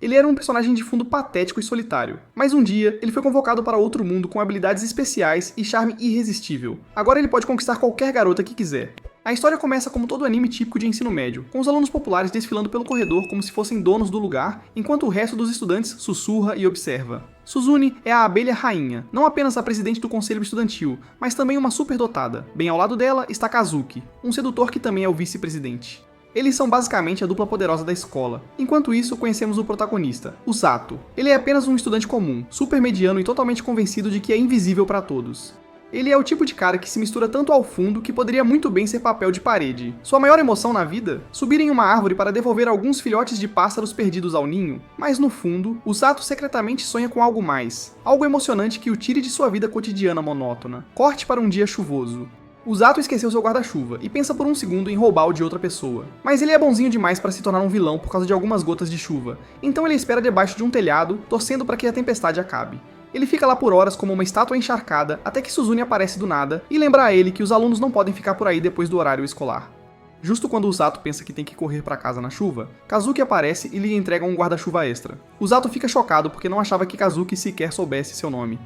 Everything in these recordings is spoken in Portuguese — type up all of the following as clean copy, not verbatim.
Ele era um personagem de fundo patético e solitário, mas um dia ele foi convocado para outro mundo com habilidades especiais e charme irresistível. Agora ele pode conquistar qualquer garota que quiser. A história começa como todo anime típico de ensino médio, com os alunos populares desfilando pelo corredor como se fossem donos do lugar, enquanto o resto dos estudantes sussurra e observa. Suzune é a abelha rainha, não apenas a presidente do conselho estudantil, mas também uma superdotada. Bem ao lado dela está Kazuki, um sedutor que também é o vice-presidente. Eles são basicamente a dupla poderosa da escola. Enquanto isso, conhecemos o protagonista, o Zato. Ele é apenas um estudante comum, super mediano e totalmente convencido de que é invisível para todos. Ele é o tipo de cara que se mistura tanto ao fundo que poderia muito bem ser papel de parede. Sua maior emoção na vida? Subir em uma árvore para devolver alguns filhotes de pássaros perdidos ao ninho? Mas no fundo, o Zato secretamente sonha com algo mais. Algo emocionante que o tire de sua vida cotidiana monótona. Corte para um dia chuvoso. O Zato esqueceu seu guarda-chuva e pensa por um segundo em roubar o de outra pessoa. Mas ele é bonzinho demais para se tornar um vilão por causa de algumas gotas de chuva, então ele espera debaixo de um telhado, torcendo para que a tempestade acabe. Ele fica lá por horas como uma estátua encharcada até que Suzune aparece do nada e lembra a ele que os alunos não podem ficar por aí depois do horário escolar. Justo quando o Zato pensa que tem que correr para casa na chuva, Kazuki aparece e lhe entrega um guarda-chuva extra. O Zato fica chocado porque não achava que Kazuki sequer soubesse seu nome.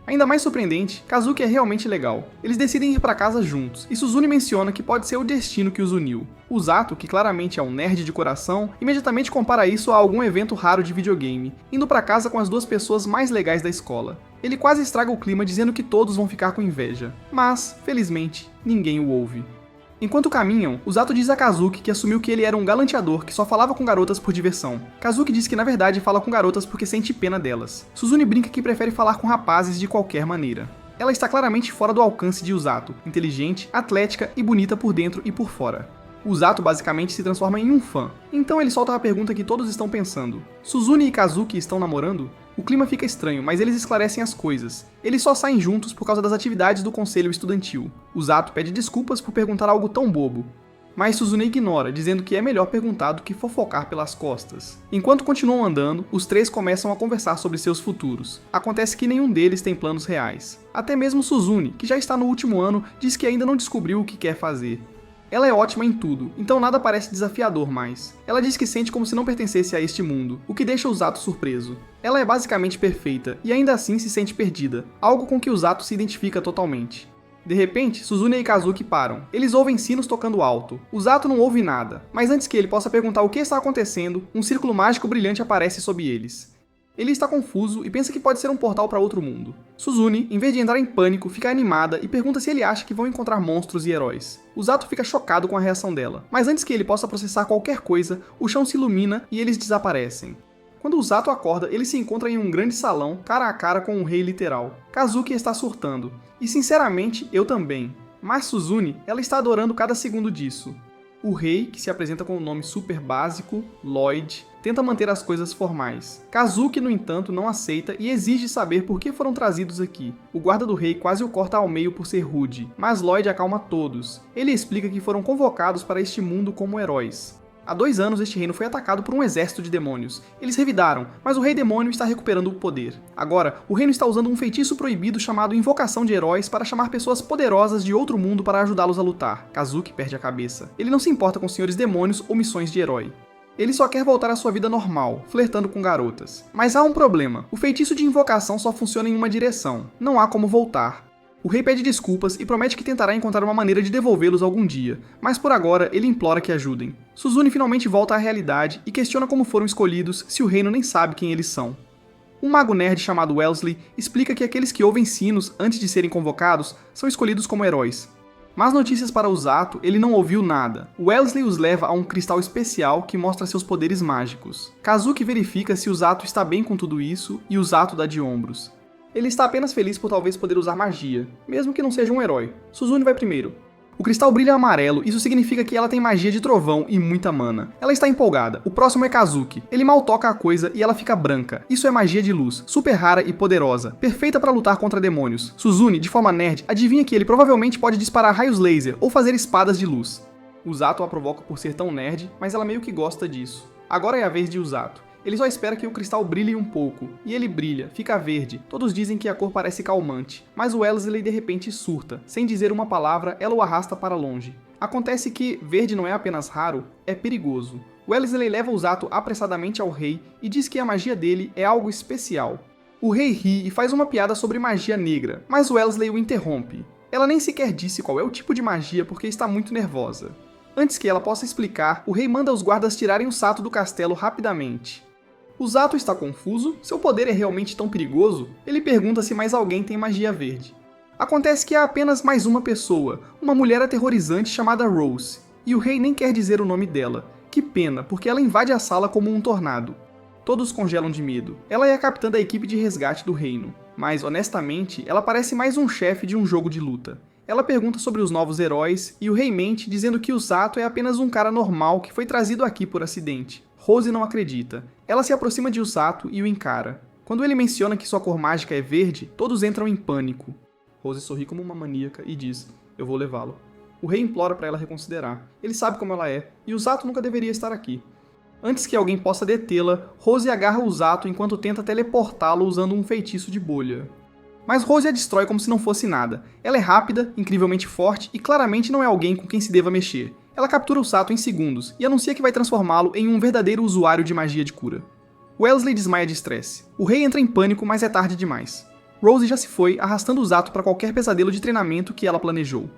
Ainda mais surpreendente, Kazuki é realmente legal. Eles decidem ir para casa juntos, e Suzune menciona que pode ser o destino que os uniu. O Zato, que claramente é um nerd de coração, imediatamente compara isso a algum evento raro de videogame, indo para casa com as duas pessoas mais legais da escola. Ele quase estraga o clima dizendo que todos vão ficar com inveja, mas, felizmente, ninguém o ouve. Enquanto caminham, o Zato diz a Kazuki que assumiu que ele era um galanteador que só falava com garotas por diversão. Kazuki diz que na verdade fala com garotas porque sente pena delas. Suzune brinca que prefere falar com rapazes de qualquer maneira. Ela está claramente fora do alcance de Usato, inteligente, atlética e bonita por dentro e por fora. O Zato basicamente se transforma em um fã. Então ele solta a pergunta que todos estão pensando. Suzune e Kazuki estão namorando? O clima fica estranho, mas eles esclarecem as coisas. Eles só saem juntos por causa das atividades do conselho estudantil. O Zato pede desculpas por perguntar algo tão bobo. Mas Suzune ignora, dizendo que é melhor perguntar do que fofocar pelas costas. Enquanto continuam andando, os três começam a conversar sobre seus futuros. Acontece que nenhum deles tem planos reais. Até mesmo Suzune, que já está no último ano, diz que ainda não descobriu o que quer fazer. Ela é ótima em tudo, então nada parece desafiador mais. Ela diz que sente como se não pertencesse a este mundo, o que deixa o Zato surpreso. Ela é basicamente perfeita, e ainda assim se sente perdida, algo com que o Zato se identifica totalmente. De repente, Suzune e Kazuki param. Eles ouvem sinos tocando alto. O Zato não ouve nada, mas antes que ele possa perguntar o que está acontecendo, um círculo mágico brilhante aparece sob eles. Ele está confuso e pensa que pode ser um portal para outro mundo. Suzune, em vez de entrar em pânico, fica animada e pergunta se ele acha que vão encontrar monstros e heróis. O Zato fica chocado com a reação dela, mas antes que ele possa processar qualquer coisa, o chão se ilumina e eles desaparecem. Quando o Zato acorda, ele se encontra em um grande salão, cara a cara com um rei literal. Kazuki está surtando. E sinceramente, eu também. Mas Suzune, ela está adorando cada segundo disso. O rei, que se apresenta com o nome super básico, Lloyd, tenta manter as coisas formais. Kazuki, no entanto, não aceita e exige saber por que foram trazidos aqui. O guarda do rei quase o corta ao meio por ser rude, mas Lloyd acalma todos. Ele explica que foram convocados para este mundo como heróis. Há 2 anos este reino foi atacado por um exército de demônios. Eles revidaram, mas o rei demônio está recuperando o poder. Agora, o reino está usando um feitiço proibido chamado Invocação de Heróis para chamar pessoas poderosas de outro mundo para ajudá-los a lutar. Kazuki perde a cabeça. Ele não se importa com senhores demônios ou missões de herói. Ele só quer voltar à sua vida normal, flertando com garotas. Mas há um problema. O feitiço de invocação só funciona em uma direção. Não há como voltar. O rei pede desculpas e promete que tentará encontrar uma maneira de devolvê-los algum dia, mas por agora ele implora que ajudem. Suzune finalmente volta à realidade e questiona como foram escolhidos se o reino nem sabe quem eles são. Um mago nerd chamado Wellesley explica que aqueles que ouvem sinos antes de serem convocados são escolhidos como heróis. Mas notícias para o Zato, ele não ouviu nada. Wellesley os leva a um cristal especial que mostra seus poderes mágicos. Kazuki verifica se o Zato está bem com tudo isso e o Zato dá de ombros. Ele está apenas feliz por talvez poder usar magia, mesmo que não seja um herói. Suzune vai primeiro. O cristal brilha amarelo, isso significa que ela tem magia de trovão e muita mana. Ela está empolgada. O próximo é Kazuki. Ele mal toca a coisa e ela fica branca. Isso é magia de luz, super rara e poderosa, perfeita para lutar contra demônios. Suzune, de forma nerd, adivinha que ele provavelmente pode disparar raios laser ou fazer espadas de luz. O Zato a provoca por ser tão nerd, mas ela meio que gosta disso. Agora é a vez de Usato. Ele só espera que o cristal brilhe um pouco, e ele brilha, fica verde, todos dizem que a cor parece calmante, mas o Wellesley de repente surta, sem dizer uma palavra, ela o arrasta para longe. Acontece que verde não é apenas raro, é perigoso. Wellesley leva o Zato apressadamente ao rei e diz que a magia dele é algo especial. O rei ri e faz uma piada sobre magia negra, mas Wellesley o interrompe. Ela nem sequer disse qual é o tipo de magia porque está muito nervosa. Antes que ela possa explicar, o rei manda os guardas tirarem o Sato do castelo rapidamente. O Zato está confuso, seu poder é realmente tão perigoso? Ele pergunta se mais alguém tem magia verde. Acontece que há apenas mais uma pessoa, uma mulher aterrorizante chamada Rose, e o rei nem quer dizer o nome dela. Que pena, porque ela invade a sala como um tornado. Todos congelam de medo. Ela é a capitã da equipe de resgate do reino, mas honestamente, ela parece mais um chefe de um jogo de luta. Ela pergunta sobre os novos heróis, e o rei mente dizendo que o Zato é apenas um cara normal que foi trazido aqui por acidente. Rose não acredita. Ela se aproxima de Usato e o encara. Quando ele menciona que sua cor mágica é verde, todos entram em pânico. Rose sorri como uma maníaca e diz, eu vou levá-lo. O rei implora para ela reconsiderar. Ele sabe como ela é, e Usato nunca deveria estar aqui. Antes que alguém possa detê-la, Rose agarra Usato enquanto tenta teleportá-lo usando um feitiço de bolha. Mas Rose a destrói como se não fosse nada. Ela é rápida, incrivelmente forte e claramente não é alguém com quem se deva mexer. Ela captura o Sato em segundos e anuncia que vai transformá-lo em um verdadeiro usuário de magia de cura. Wellesley desmaia de estresse. O rei entra em pânico, mas é tarde demais. Rose já se foi, arrastando o Zato para qualquer pesadelo de treinamento que ela planejou.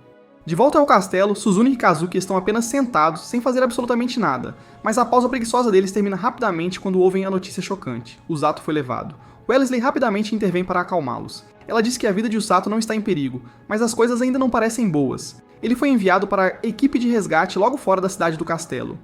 De volta ao castelo, Suzune e Kazuki estão apenas sentados, sem fazer absolutamente nada, mas a pausa preguiçosa deles termina rapidamente quando ouvem a notícia chocante. O Zato foi levado. Wellesley rapidamente intervém para acalmá-los. Ela diz que a vida de Usato não está em perigo, mas as coisas ainda não parecem boas. Ele foi enviado para a equipe de resgate logo fora da cidade do castelo.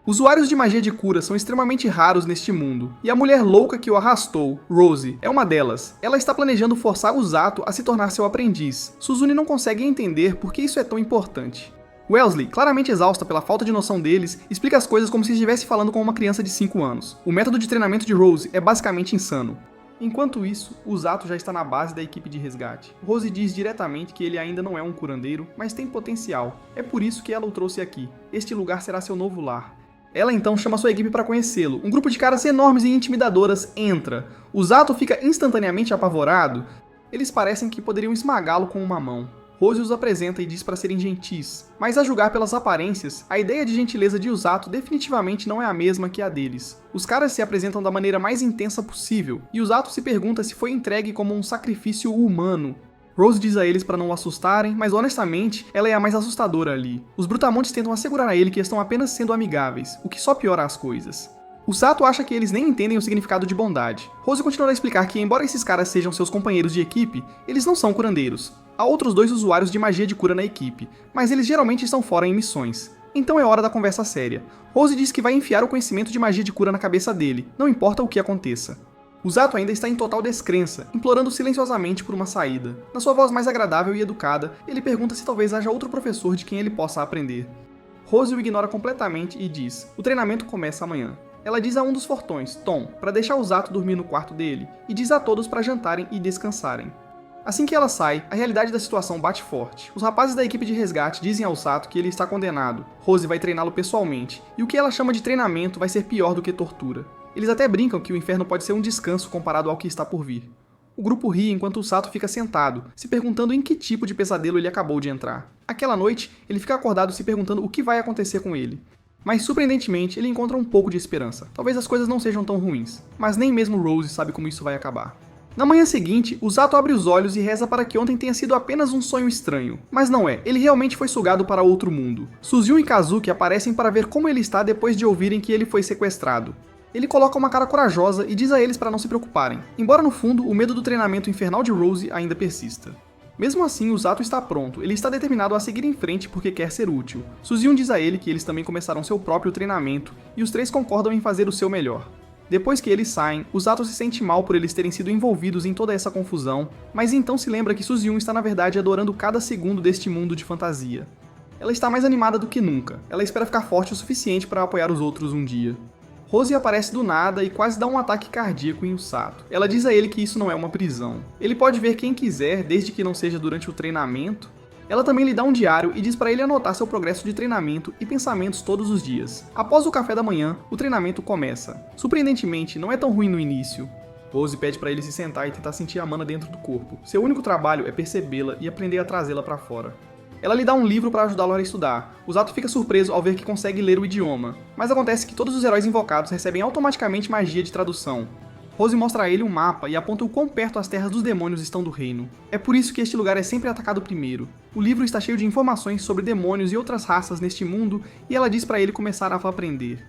Usuários de magia de cura são extremamente raros neste mundo, e a mulher louca que o arrastou, Rose, é uma delas. Ela está planejando forçar Usato a se tornar seu aprendiz. Suzune não consegue entender por que isso é tão importante. Wellesley, claramente exausta pela falta de noção deles, explica as coisas como se estivesse falando com uma criança de 5 anos. O método de treinamento de Rose é basicamente insano. Enquanto isso, Usato já está na base da equipe de resgate. Rose diz diretamente que ele ainda não é um curandeiro, mas tem potencial. É por isso que ela o trouxe aqui. Este lugar será seu novo lar. Ela então chama sua equipe para conhecê-lo. Um grupo de caras enormes e intimidadoras entra. Usato fica instantaneamente apavorado. Eles parecem que poderiam esmagá-lo com uma mão. Rose os apresenta e diz para serem gentis, mas a julgar pelas aparências, a ideia de gentileza de Usato definitivamente não é a mesma que a deles. Os caras se apresentam da maneira mais intensa possível, e Usato se pergunta se foi entregue como um sacrifício humano. Rose diz a eles para não o assustarem, mas honestamente, ela é a mais assustadora ali. Os brutamontes tentam assegurar a ele que estão apenas sendo amigáveis, o que só piora as coisas. Usato acha que eles nem entendem o significado de bondade. Rose continua a explicar que, embora esses caras sejam seus companheiros de equipe, eles não são curandeiros. Há outros 2 usuários de magia de cura na equipe, mas eles geralmente estão fora em missões. Então é hora da conversa séria. Rose diz que vai enfiar o conhecimento de magia de cura na cabeça dele, não importa o que aconteça. Usato ainda está em total descrença, implorando silenciosamente por uma saída. Na sua voz mais agradável e educada, ele pergunta se talvez haja outro professor de quem ele possa aprender. Rose o ignora completamente e diz: o treinamento começa amanhã. Ela diz a um dos fortões, Tom, para deixar Usato dormir no quarto dele, e diz a todos para jantarem e descansarem. Assim que ela sai, a realidade da situação bate forte. Os rapazes da equipe de resgate dizem ao Sato que ele está condenado. Rose vai treiná-lo pessoalmente, e o que ela chama de treinamento vai ser pior do que tortura. Eles até brincam que o inferno pode ser um descanso comparado ao que está por vir. O grupo ri enquanto o Sato fica sentado, se perguntando em que tipo de pesadelo ele acabou de entrar. Aquela noite, ele fica acordado se perguntando o que vai acontecer com ele. Mas, surpreendentemente, ele encontra um pouco de esperança. Talvez as coisas não sejam tão ruins, mas nem mesmo Rose sabe como isso vai acabar. Na manhã seguinte, Usato abre os olhos e reza para que ontem tenha sido apenas um sonho estranho. Mas não é, ele realmente foi sugado para outro mundo. Suzune e Kazuki aparecem para ver como ele está depois de ouvirem que ele foi sequestrado. Ele coloca uma cara corajosa e diz a eles para não se preocuparem, embora no fundo o medo do treinamento infernal de Rose ainda persista. Mesmo assim, Usato está pronto, ele está determinado a seguir em frente porque quer ser útil. Suzune diz a ele que eles também começaram seu próprio treinamento, e os 3 concordam em fazer o seu melhor. Depois que eles saem, Usato se sente mal por eles terem sido envolvidos em toda essa confusão, mas então se lembra que Suzune está na verdade adorando cada segundo deste mundo de fantasia. Ela está mais animada do que nunca, ela espera ficar forte o suficiente para apoiar os outros um dia. Rose aparece do nada e quase dá um ataque cardíaco em Usato. Ela diz a ele que isso não é uma prisão. Ele pode ver quem quiser, desde que não seja durante o treinamento. Ela também lhe dá um diário e diz para ele anotar seu progresso de treinamento e pensamentos todos os dias. Após o café da manhã, o treinamento começa. Surpreendentemente, não é tão ruim no início. Rose pede para ele se sentar e tentar sentir a mana dentro do corpo. Seu único trabalho é percebê-la e aprender a trazê-la para fora. Ela lhe dá um livro para ajudá-lo a estudar. Usato fica surpreso ao ver que consegue ler o idioma, mas acontece que todos os heróis invocados recebem automaticamente magia de tradução. Rose mostra a ele um mapa e aponta o quão perto as terras dos demônios estão do reino. É por isso que este lugar é sempre atacado primeiro. O livro está cheio de informações sobre demônios e outras raças neste mundo, e ela diz para ele começar a aprender.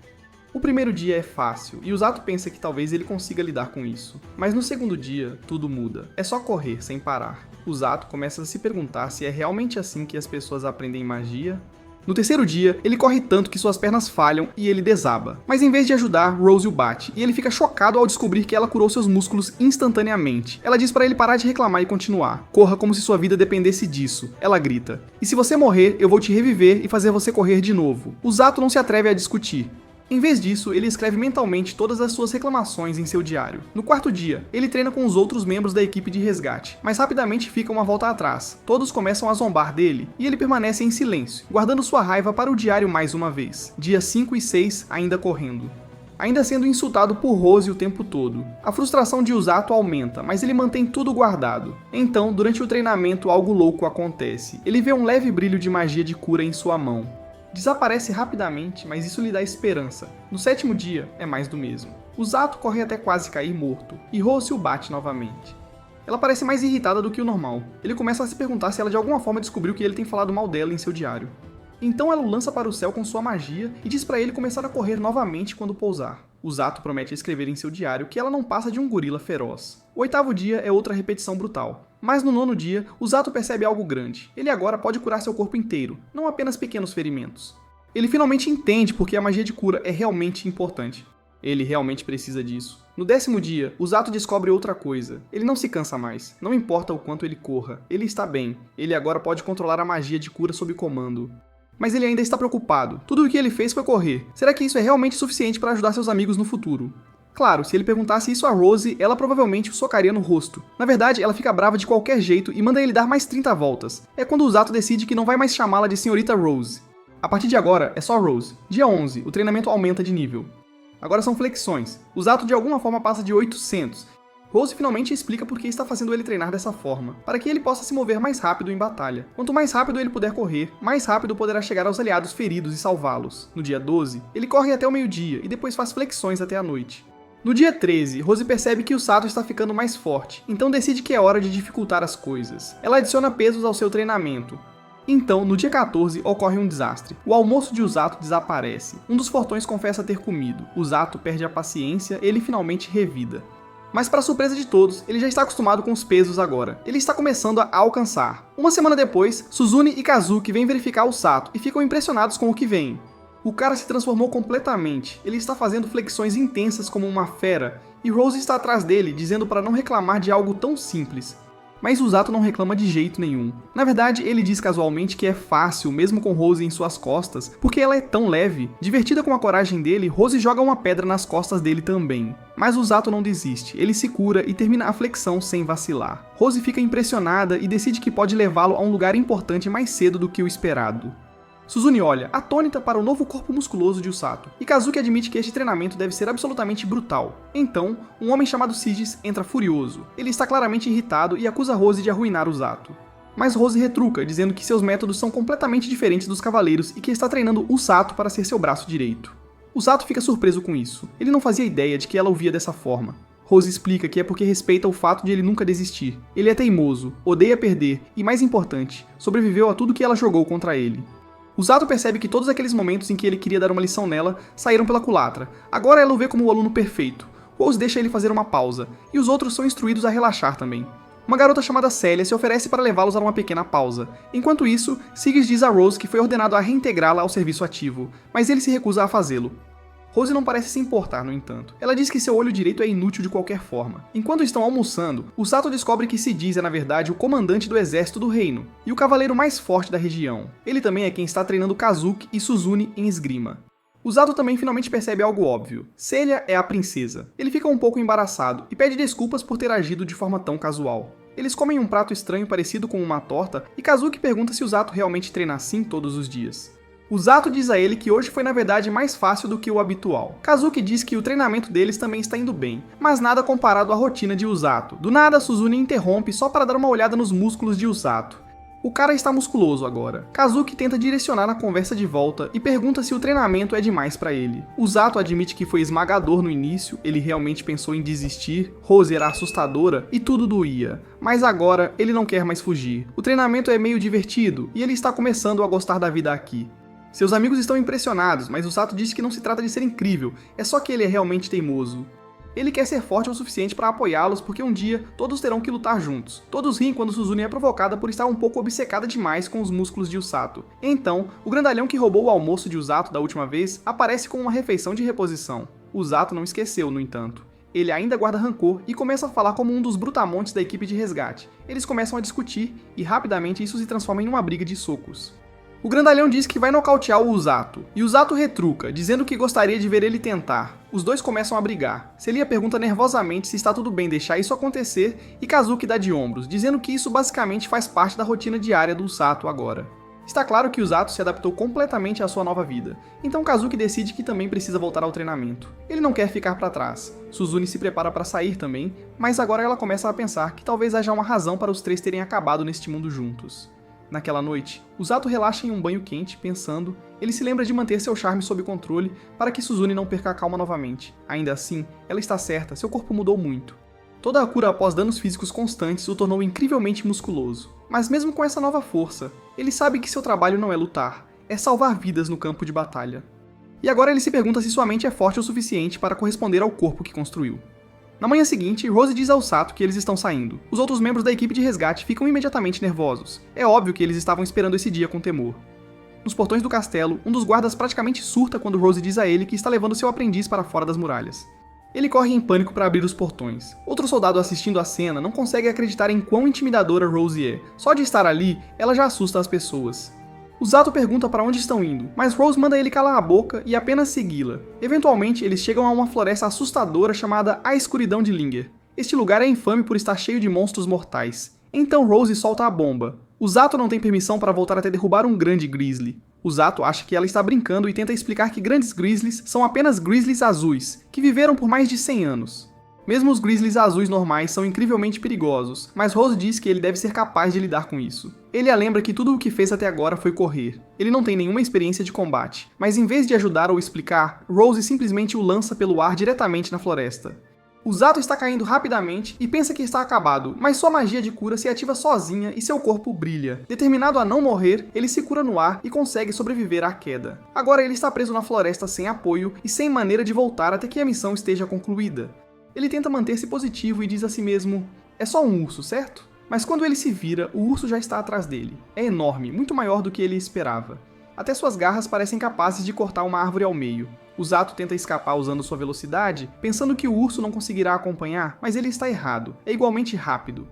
O primeiro dia é fácil, e Usato pensa que talvez ele consiga lidar com isso. Mas no segundo dia, tudo muda. É só correr, sem parar. Usato começa a se perguntar se é realmente assim que as pessoas aprendem magia. No terceiro dia, ele corre tanto que suas pernas falham e ele desaba. Mas em vez de ajudar, Rose o bate, e ele fica chocado ao descobrir que ela curou seus músculos instantaneamente. Ela diz para ele parar de reclamar e continuar. Corra como se sua vida dependesse disso, ela grita. E se você morrer, eu vou te reviver e fazer você correr de novo. Usato não se atreve a discutir. Em vez disso, ele escreve mentalmente todas as suas reclamações em seu diário. No quarto dia, ele treina com os outros membros da equipe de resgate, mas rapidamente fica uma volta atrás. Todos começam a zombar dele, e ele permanece em silêncio, guardando sua raiva para o diário mais uma vez. Dias 5 e 6 ainda correndo. Ainda sendo insultado por Rose o tempo todo. A frustração de Usato aumenta, mas ele mantém tudo guardado. Então, durante o treinamento, algo louco acontece. Ele vê um leve brilho de magia de cura em sua mão. Desaparece rapidamente, mas isso lhe dá esperança. No sétimo dia, é mais do mesmo. Usato corre até quase cair morto, e Rose o bate novamente. Ela parece mais irritada do que o normal. Ele começa a se perguntar se ela de alguma forma descobriu que ele tem falado mal dela em seu diário. Então ela o lança para o céu com sua magia e diz para ele começar a correr novamente quando pousar. Usato promete escrever em seu diário que ela não passa de um gorila feroz. O oitavo dia é outra repetição brutal. Mas no nono dia, Usato percebe algo grande. Ele agora pode curar seu corpo inteiro, não apenas pequenos ferimentos. Ele finalmente entende porque a magia de cura é realmente importante. Ele realmente precisa disso. No 10º dia, Usato descobre outra coisa. Ele não se cansa mais, não importa o quanto ele corra. Ele está bem. Ele agora pode controlar a magia de cura sob comando. Mas ele ainda está preocupado. Tudo o que ele fez foi correr. Será que isso é realmente suficiente para ajudar seus amigos no futuro? Claro, se ele perguntasse isso a Rose, ela provavelmente o socaria no rosto. Na verdade, ela fica brava de qualquer jeito e manda ele dar mais 30 voltas. É quando Usato decide que não vai mais chamá-la de Senhorita Rose. A partir de agora, é só Rose. Dia 11, o treinamento aumenta de nível. Agora são flexões. Usato de alguma forma passa de 800. Rose finalmente explica por que está fazendo ele treinar dessa forma, para que ele possa se mover mais rápido em batalha. Quanto mais rápido ele puder correr, mais rápido poderá chegar aos aliados feridos e salvá-los. No dia 12, ele corre até o meio-dia e depois faz flexões até a noite. No dia 13, Rose percebe que o Sato está ficando mais forte, então decide que é hora de dificultar as coisas. Ela adiciona pesos ao seu treinamento. Então, no dia 14, ocorre um desastre. O almoço de Usato desaparece. Um dos fortões confessa ter comido. Usato perde a paciência e ele finalmente revida. Mas para surpresa de todos, ele já está acostumado com os pesos agora. Ele está começando a alcançar. Uma semana depois, Suzune e Kazuki vêm verificar o Sato e ficam impressionados com o que vem. O cara se transformou completamente. Ele está fazendo flexões intensas como uma fera, e Rose está atrás dele, dizendo para não reclamar de algo tão simples. Mas Usato não reclama de jeito nenhum. Na verdade, ele diz casualmente que é fácil, mesmo com Rose em suas costas, porque ela é tão leve. Divertida com a coragem dele, Rose joga uma pedra nas costas dele também. Mas Usato não desiste, ele se cura e termina a flexão sem vacilar. Rose fica impressionada e decide que pode levá-lo a um lugar importante mais cedo do que o esperado. Suzune olha, atônita para o novo corpo musculoso de Usato, e Kazuki admite que este treinamento deve ser absolutamente brutal. Então, um homem chamado Sigis entra furioso. Ele está claramente irritado e acusa Rose de arruinar Usato. Mas Rose retruca, dizendo que seus métodos são completamente diferentes dos cavaleiros e que está treinando Usato para ser seu braço direito. Usato fica surpreso com isso. Ele não fazia ideia de que ela o via dessa forma. Rose explica que é porque respeita o fato de ele nunca desistir. Ele é teimoso, odeia perder e, mais importante, sobreviveu a tudo que ela jogou contra ele. Usato percebe que todos aqueles momentos em que ele queria dar uma lição nela saíram pela culatra. Agora ela o vê como o aluno perfeito. Rose deixa ele fazer uma pausa, e os outros são instruídos a relaxar também. Uma garota chamada Célia se oferece para levá-los a uma pequena pausa. Enquanto isso, Sigis diz a Rose que foi ordenado a reintegrá-la ao serviço ativo, mas ele se recusa a fazê-lo. Rose não parece se importar, no entanto. Ela diz que seu olho direito é inútil de qualquer forma. Enquanto estão almoçando, Usato descobre que Sigis é na verdade o comandante do exército do reino, e o cavaleiro mais forte da região. Ele também é quem está treinando Kazuki e Suzune em esgrima. Usato também finalmente percebe algo óbvio. Célia é a princesa. Ele fica um pouco embaraçado e pede desculpas por ter agido de forma tão casual. Eles comem um prato estranho parecido com uma torta e Kazuki pergunta se o Zato realmente treina assim todos os dias. O Zato diz a ele que hoje foi na verdade mais fácil do que o habitual. Kazuki diz que o treinamento deles também está indo bem, mas nada comparado à rotina de Usato. Do nada, Suzune interrompe só para dar uma olhada nos músculos de Usato. O cara está musculoso agora. Kazuki tenta direcionar a conversa de volta e pergunta se o treinamento é demais para ele. Usato admite que foi esmagador no início, ele realmente pensou em desistir, Rose era assustadora e tudo doía. Mas agora ele não quer mais fugir. O treinamento é meio divertido e ele está começando a gostar da vida aqui. Seus amigos estão impressionados, mas Usato diz que não se trata de ser incrível, é só que ele é realmente teimoso. Ele quer ser forte o suficiente para apoiá-los porque um dia todos terão que lutar juntos. Todos riem quando Suzune é provocada por estar um pouco obcecada demais com os músculos de Usato. Então, o grandalhão que roubou o almoço de Usato da última vez aparece com uma refeição de reposição. Usato não esqueceu, no entanto. Ele ainda guarda rancor e começa a falar como um dos brutamontes da equipe de resgate. Eles começam a discutir e rapidamente isso se transforma em uma briga de socos. O grandalhão diz que vai nocautear o Usato, e Usato retruca, dizendo que gostaria de ver ele tentar. Os dois começam a brigar. Celia pergunta nervosamente se está tudo bem deixar isso acontecer, e Kazuki dá de ombros, dizendo que isso basicamente faz parte da rotina diária do Usato agora. Está claro que Usato se adaptou completamente à sua nova vida, então Kazuki decide que também precisa voltar ao treinamento. Ele não quer ficar para trás. Suzune se prepara para sair também, mas agora ela começa a pensar que talvez haja uma razão para os três terem acabado neste mundo juntos. Naquela noite, Usato relaxa em um banho quente, pensando, ele se lembra de manter seu charme sob controle para que Suzune não perca a calma novamente. Ainda assim, ela está certa, seu corpo mudou muito. Toda a cura após danos físicos constantes o tornou incrivelmente musculoso. Mas mesmo com essa nova força, ele sabe que seu trabalho não é lutar, é salvar vidas no campo de batalha. E agora ele se pergunta se sua mente é forte o suficiente para corresponder ao corpo que construiu. Na manhã seguinte, Rose diz ao Sato que eles estão saindo. Os outros membros da equipe de resgate ficam imediatamente nervosos. É óbvio que eles estavam esperando esse dia com temor. Nos portões do castelo, um dos guardas praticamente surta quando Rose diz a ele que está levando seu aprendiz para fora das muralhas. Ele corre em pânico para abrir os portões. Outro soldado assistindo a cena não consegue acreditar em quão intimidadora Rose é. Só de estar ali, ela já assusta as pessoas. Usato pergunta para onde estão indo, mas Rose manda ele calar a boca e apenas segui-la. Eventualmente, eles chegam a uma floresta assustadora chamada A Escuridão de Linger. Este lugar é infame por estar cheio de monstros mortais. Então Rose solta a bomba. Usato não tem permissão para voltar até derrubar um grande grizzly. Usato acha que ela está brincando e tenta explicar que grandes grizzlies são apenas grizzlies azuis, que viveram por mais de 100 anos. Mesmo os grizzlies azuis normais são incrivelmente perigosos, mas Rose diz que ele deve ser capaz de lidar com isso. Ele a lembra que tudo o que fez até agora foi correr. Ele não tem nenhuma experiência de combate, mas em vez de ajudar ou explicar, Rose simplesmente o lança pelo ar diretamente na floresta. Usato está caindo rapidamente e pensa que está acabado, mas sua magia de cura se ativa sozinha e seu corpo brilha. Determinado a não morrer, ele se cura no ar e consegue sobreviver à queda. Agora ele está preso na floresta sem apoio e sem maneira de voltar até que a missão esteja concluída. Ele tenta manter-se positivo e diz a si mesmo, é só um urso, certo? Mas quando ele se vira, o urso já está atrás dele. É enorme, muito maior do que ele esperava. Até suas garras parecem capazes de cortar uma árvore ao meio. Usato tenta escapar usando sua velocidade, pensando que o urso não conseguirá acompanhar, mas ele está errado, é igualmente rápido.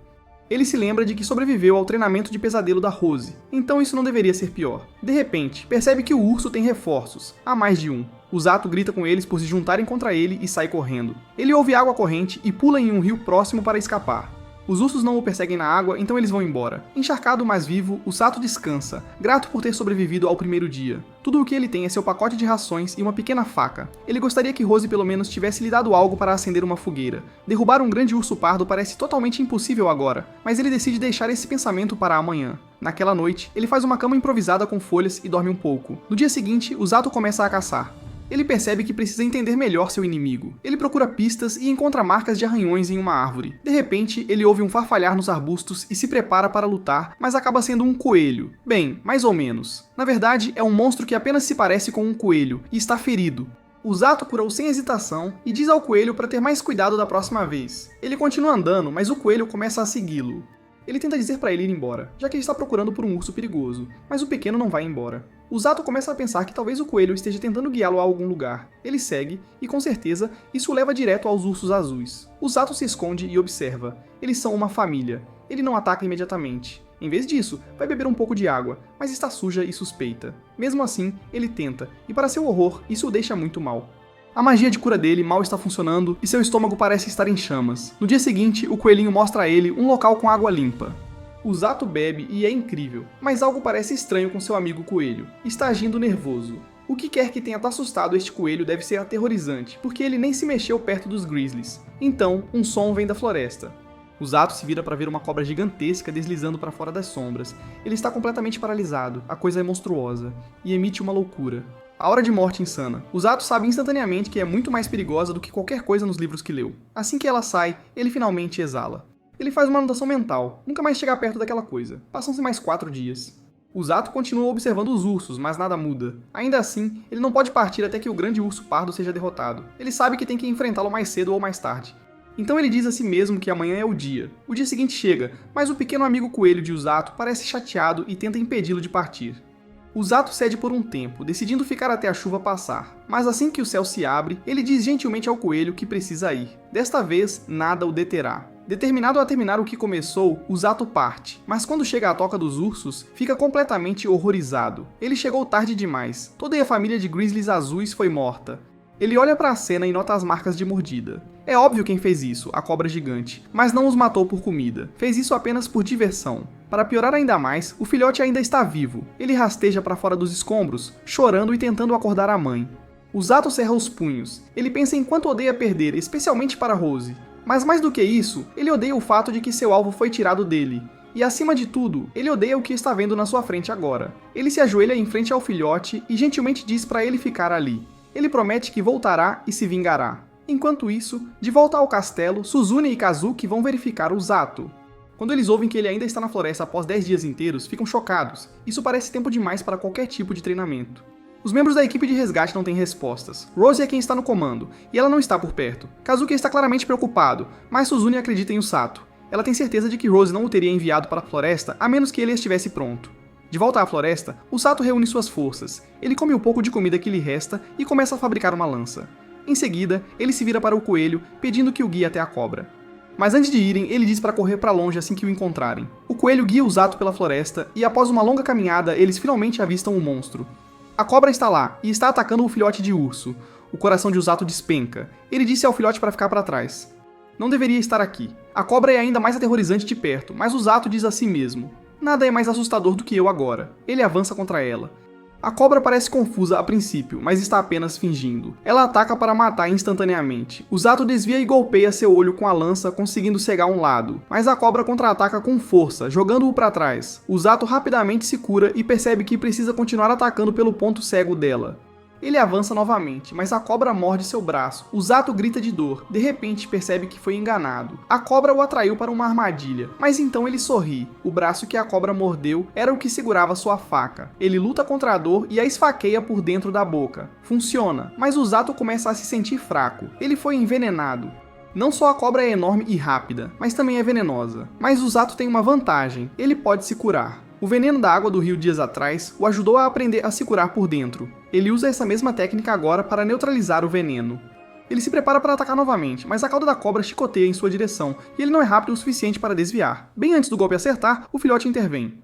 Ele se lembra de que sobreviveu ao treinamento de pesadelo da Rose, então isso não deveria ser pior. De repente, percebe que o urso tem reforços, há mais de um. Usato grita com eles por se juntarem contra ele e sai correndo. Ele ouve água corrente e pula em um rio próximo para escapar. Os ursos não o perseguem na água, então eles vão embora. Encharcado, mas vivo, Usato descansa, grato por ter sobrevivido ao primeiro dia. Tudo o que ele tem é seu pacote de rações e uma pequena faca. Ele gostaria que Rose pelo menos tivesse lhe dado algo para acender uma fogueira. Derrubar um grande urso pardo parece totalmente impossível agora, mas ele decide deixar esse pensamento para amanhã. Naquela noite, ele faz uma cama improvisada com folhas e dorme um pouco. No dia seguinte, Usato começa a caçar. Ele percebe que precisa entender melhor seu inimigo. Ele procura pistas e encontra marcas de arranhões em uma árvore. De repente, ele ouve um farfalhar nos arbustos e se prepara para lutar, mas acaba sendo um coelho. Bem, mais ou menos. Na verdade, é um monstro que apenas se parece com um coelho e está ferido. Usato curou sem hesitação e diz ao coelho para ter mais cuidado da próxima vez. Ele continua andando, mas o coelho começa a segui-lo. Ele tenta dizer para ele ir embora, já que ele está procurando por um urso perigoso, mas o pequeno não vai embora. Usato começa a pensar que talvez o coelho esteja tentando guiá-lo a algum lugar. Ele segue, e com certeza, isso o leva direto aos ursos azuis. Usato se esconde e observa. Eles são uma família. Ele não ataca imediatamente. Em vez disso, vai beber um pouco de água, mas está suja e suspeita. Mesmo assim, ele tenta, e para seu horror, isso o deixa muito mal. A magia de cura dele mal está funcionando e seu estômago parece estar em chamas. No dia seguinte, o coelhinho mostra a ele um local com água limpa. O Zato bebe e é incrível, mas algo parece estranho com seu amigo coelho. Está agindo nervoso. O que quer que tenha assustado este coelho deve ser aterrorizante, porque ele nem se mexeu perto dos grizzlies. Então, um som vem da floresta. O Zato se vira para ver uma cobra gigantesca deslizando para fora das sombras. Ele está completamente paralisado, a coisa é monstruosa, e emite uma loucura. A hora de morte insana. O Zato sabe instantaneamente que é muito mais perigosa do que qualquer coisa nos livros que leu. Assim que ela sai, ele finalmente exala. Ele faz uma anotação mental, nunca mais chegar perto daquela coisa. Passam-se mais 4 dias. O Zato continua observando os ursos, mas nada muda. Ainda assim, ele não pode partir até que o grande urso pardo seja derrotado. Ele sabe que tem que enfrentá-lo mais cedo ou mais tarde. Então ele diz a si mesmo que amanhã é o dia. O dia seguinte chega, mas o pequeno amigo coelho de Zato parece chateado e tenta impedi-lo de partir. O Zato cede por um tempo, decidindo ficar até a chuva passar. Mas assim que o céu se abre, ele diz gentilmente ao coelho que precisa ir. Desta vez, nada o deterá. Determinado a terminar o que começou, o Zato parte, mas quando chega à toca dos ursos, fica completamente horrorizado. Ele chegou tarde demais. Toda a família de grizzlies azuis foi morta. Ele olha para a cena e nota as marcas de mordida. É óbvio quem fez isso, a cobra gigante, mas não os matou por comida. Fez isso apenas por diversão. Para piorar ainda mais, o filhote ainda está vivo. Ele rasteja para fora dos escombros, chorando e tentando acordar a mãe. O Zato cerra os punhos. Ele pensa em quanto odeia perder, especialmente para Rose. Mas mais do que isso, ele odeia o fato de que seu alvo foi tirado dele. E acima de tudo, ele odeia o que está vendo na sua frente agora. Ele se ajoelha em frente ao filhote e gentilmente diz para ele ficar ali. Ele promete que voltará e se vingará. Enquanto isso, de volta ao castelo, Suzune e Kazuki vão verificar o Zato. Quando eles ouvem que ele ainda está na floresta após 10 dias inteiros, ficam chocados. Isso parece tempo demais para qualquer tipo de treinamento. Os membros da equipe de resgate não têm respostas. Rose é quem está no comando, e ela não está por perto. Kazuki está claramente preocupado, mas Suzune acredita em Sato. Ela tem certeza de que Rose não o teria enviado para a floresta a menos que ele estivesse pronto. De volta à floresta, o Sato reúne suas forças. Ele come o pouco de comida que lhe resta e começa a fabricar uma lança. Em seguida, ele se vira para o coelho, pedindo que o guie até a cobra. Mas antes de irem, ele diz para correr para longe assim que o encontrarem. O coelho guia o Sato pela floresta e após uma longa caminhada, eles finalmente avistam o monstro. A cobra está lá e está atacando o filhote de urso. O coração de Zato despenca. Ele disse ao filhote para ficar para trás. Não deveria estar aqui. A cobra é ainda mais aterrorizante de perto, mas o Zato diz a si mesmo. Nada é mais assustador do que eu agora. Ele avança contra ela. A cobra parece confusa a princípio, mas está apenas fingindo. Ela ataca para matar instantaneamente. O Zato desvia e golpeia seu olho com a lança, conseguindo cegar um lado. Mas a cobra contra-ataca com força, jogando-o para trás. O Zato rapidamente se cura e percebe que precisa continuar atacando pelo ponto cego dela. Ele avança novamente, mas a cobra morde seu braço. O Zato grita de dor. De repente, percebe que foi enganado. A cobra o atraiu para uma armadilha, mas então ele sorri. O braço que a cobra mordeu era o que segurava sua faca. Ele luta contra a dor e a esfaqueia por dentro da boca. Funciona, mas o Zato começa a se sentir fraco. Ele foi envenenado. Não só a cobra é enorme e rápida, mas também é venenosa. Mas o Zato tem uma vantagem, ele pode se curar. O veneno da água do rio dias atrás o ajudou a aprender a se curar por dentro. Ele usa essa mesma técnica agora para neutralizar o veneno. Ele se prepara para atacar novamente, mas a cauda da cobra chicoteia em sua direção, e ele não é rápido o suficiente para desviar. Bem antes do golpe acertar, o filhote intervém.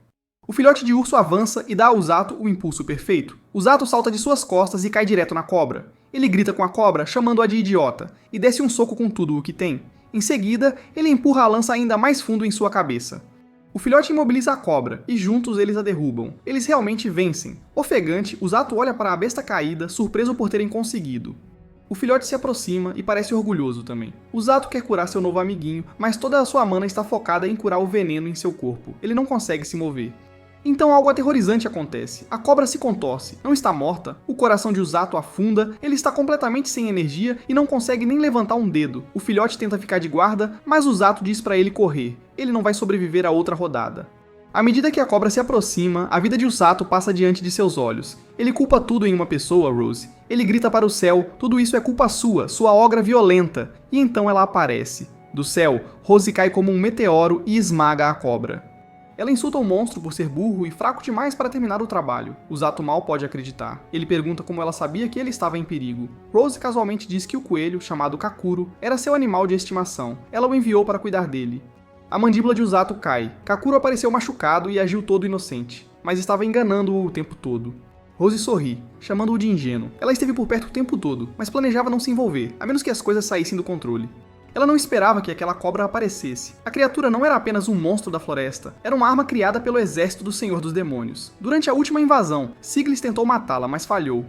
O filhote de urso avança e dá ao Zato o impulso perfeito. O Zato salta de suas costas e cai direto na cobra. Ele grita com a cobra, chamando-a de idiota, e desce um soco com tudo o que tem. Em seguida, ele empurra a lança ainda mais fundo em sua cabeça. O filhote imobiliza a cobra, e juntos eles a derrubam. Eles realmente vencem. Ofegante, o Zato olha para a besta caída, surpreso por terem conseguido. O filhote se aproxima e parece orgulhoso também. O Zato quer curar seu novo amiguinho, mas toda a sua mana está focada em curar o veneno em seu corpo. Ele não consegue se mover. Então algo aterrorizante acontece. A cobra se contorce, não está morta, o coração de Zato afunda, ele está completamente sem energia e não consegue nem levantar um dedo. O filhote tenta ficar de guarda, mas o Zato diz para ele correr. Ele não vai sobreviver a outra rodada. À medida que a cobra se aproxima, a vida de Zato passa diante de seus olhos. Ele culpa tudo em uma pessoa, Rose. Ele grita para o céu, tudo isso é culpa sua ogra violenta. E então ela aparece. Do céu, Rose cai como um meteoro e esmaga a cobra. Ela insulta o monstro por ser burro e fraco demais para terminar o trabalho. O Zato mal pode acreditar. Ele pergunta como ela sabia que ele estava em perigo. Rose casualmente diz que o coelho, chamado Kakuro, era seu animal de estimação. Ela o enviou para cuidar dele. A mandíbula de Zato cai. Kakuro apareceu machucado e agiu todo inocente, mas estava enganando-o o tempo todo. Rose sorri, chamando-o de ingênuo. Ela esteve por perto o tempo todo, mas planejava não se envolver, a menos que as coisas saíssem do controle. Ela não esperava que aquela cobra aparecesse. A criatura não era apenas um monstro da floresta, era uma arma criada pelo exército do Senhor dos Demônios. Durante a última invasão, Siglis tentou matá-la, mas falhou.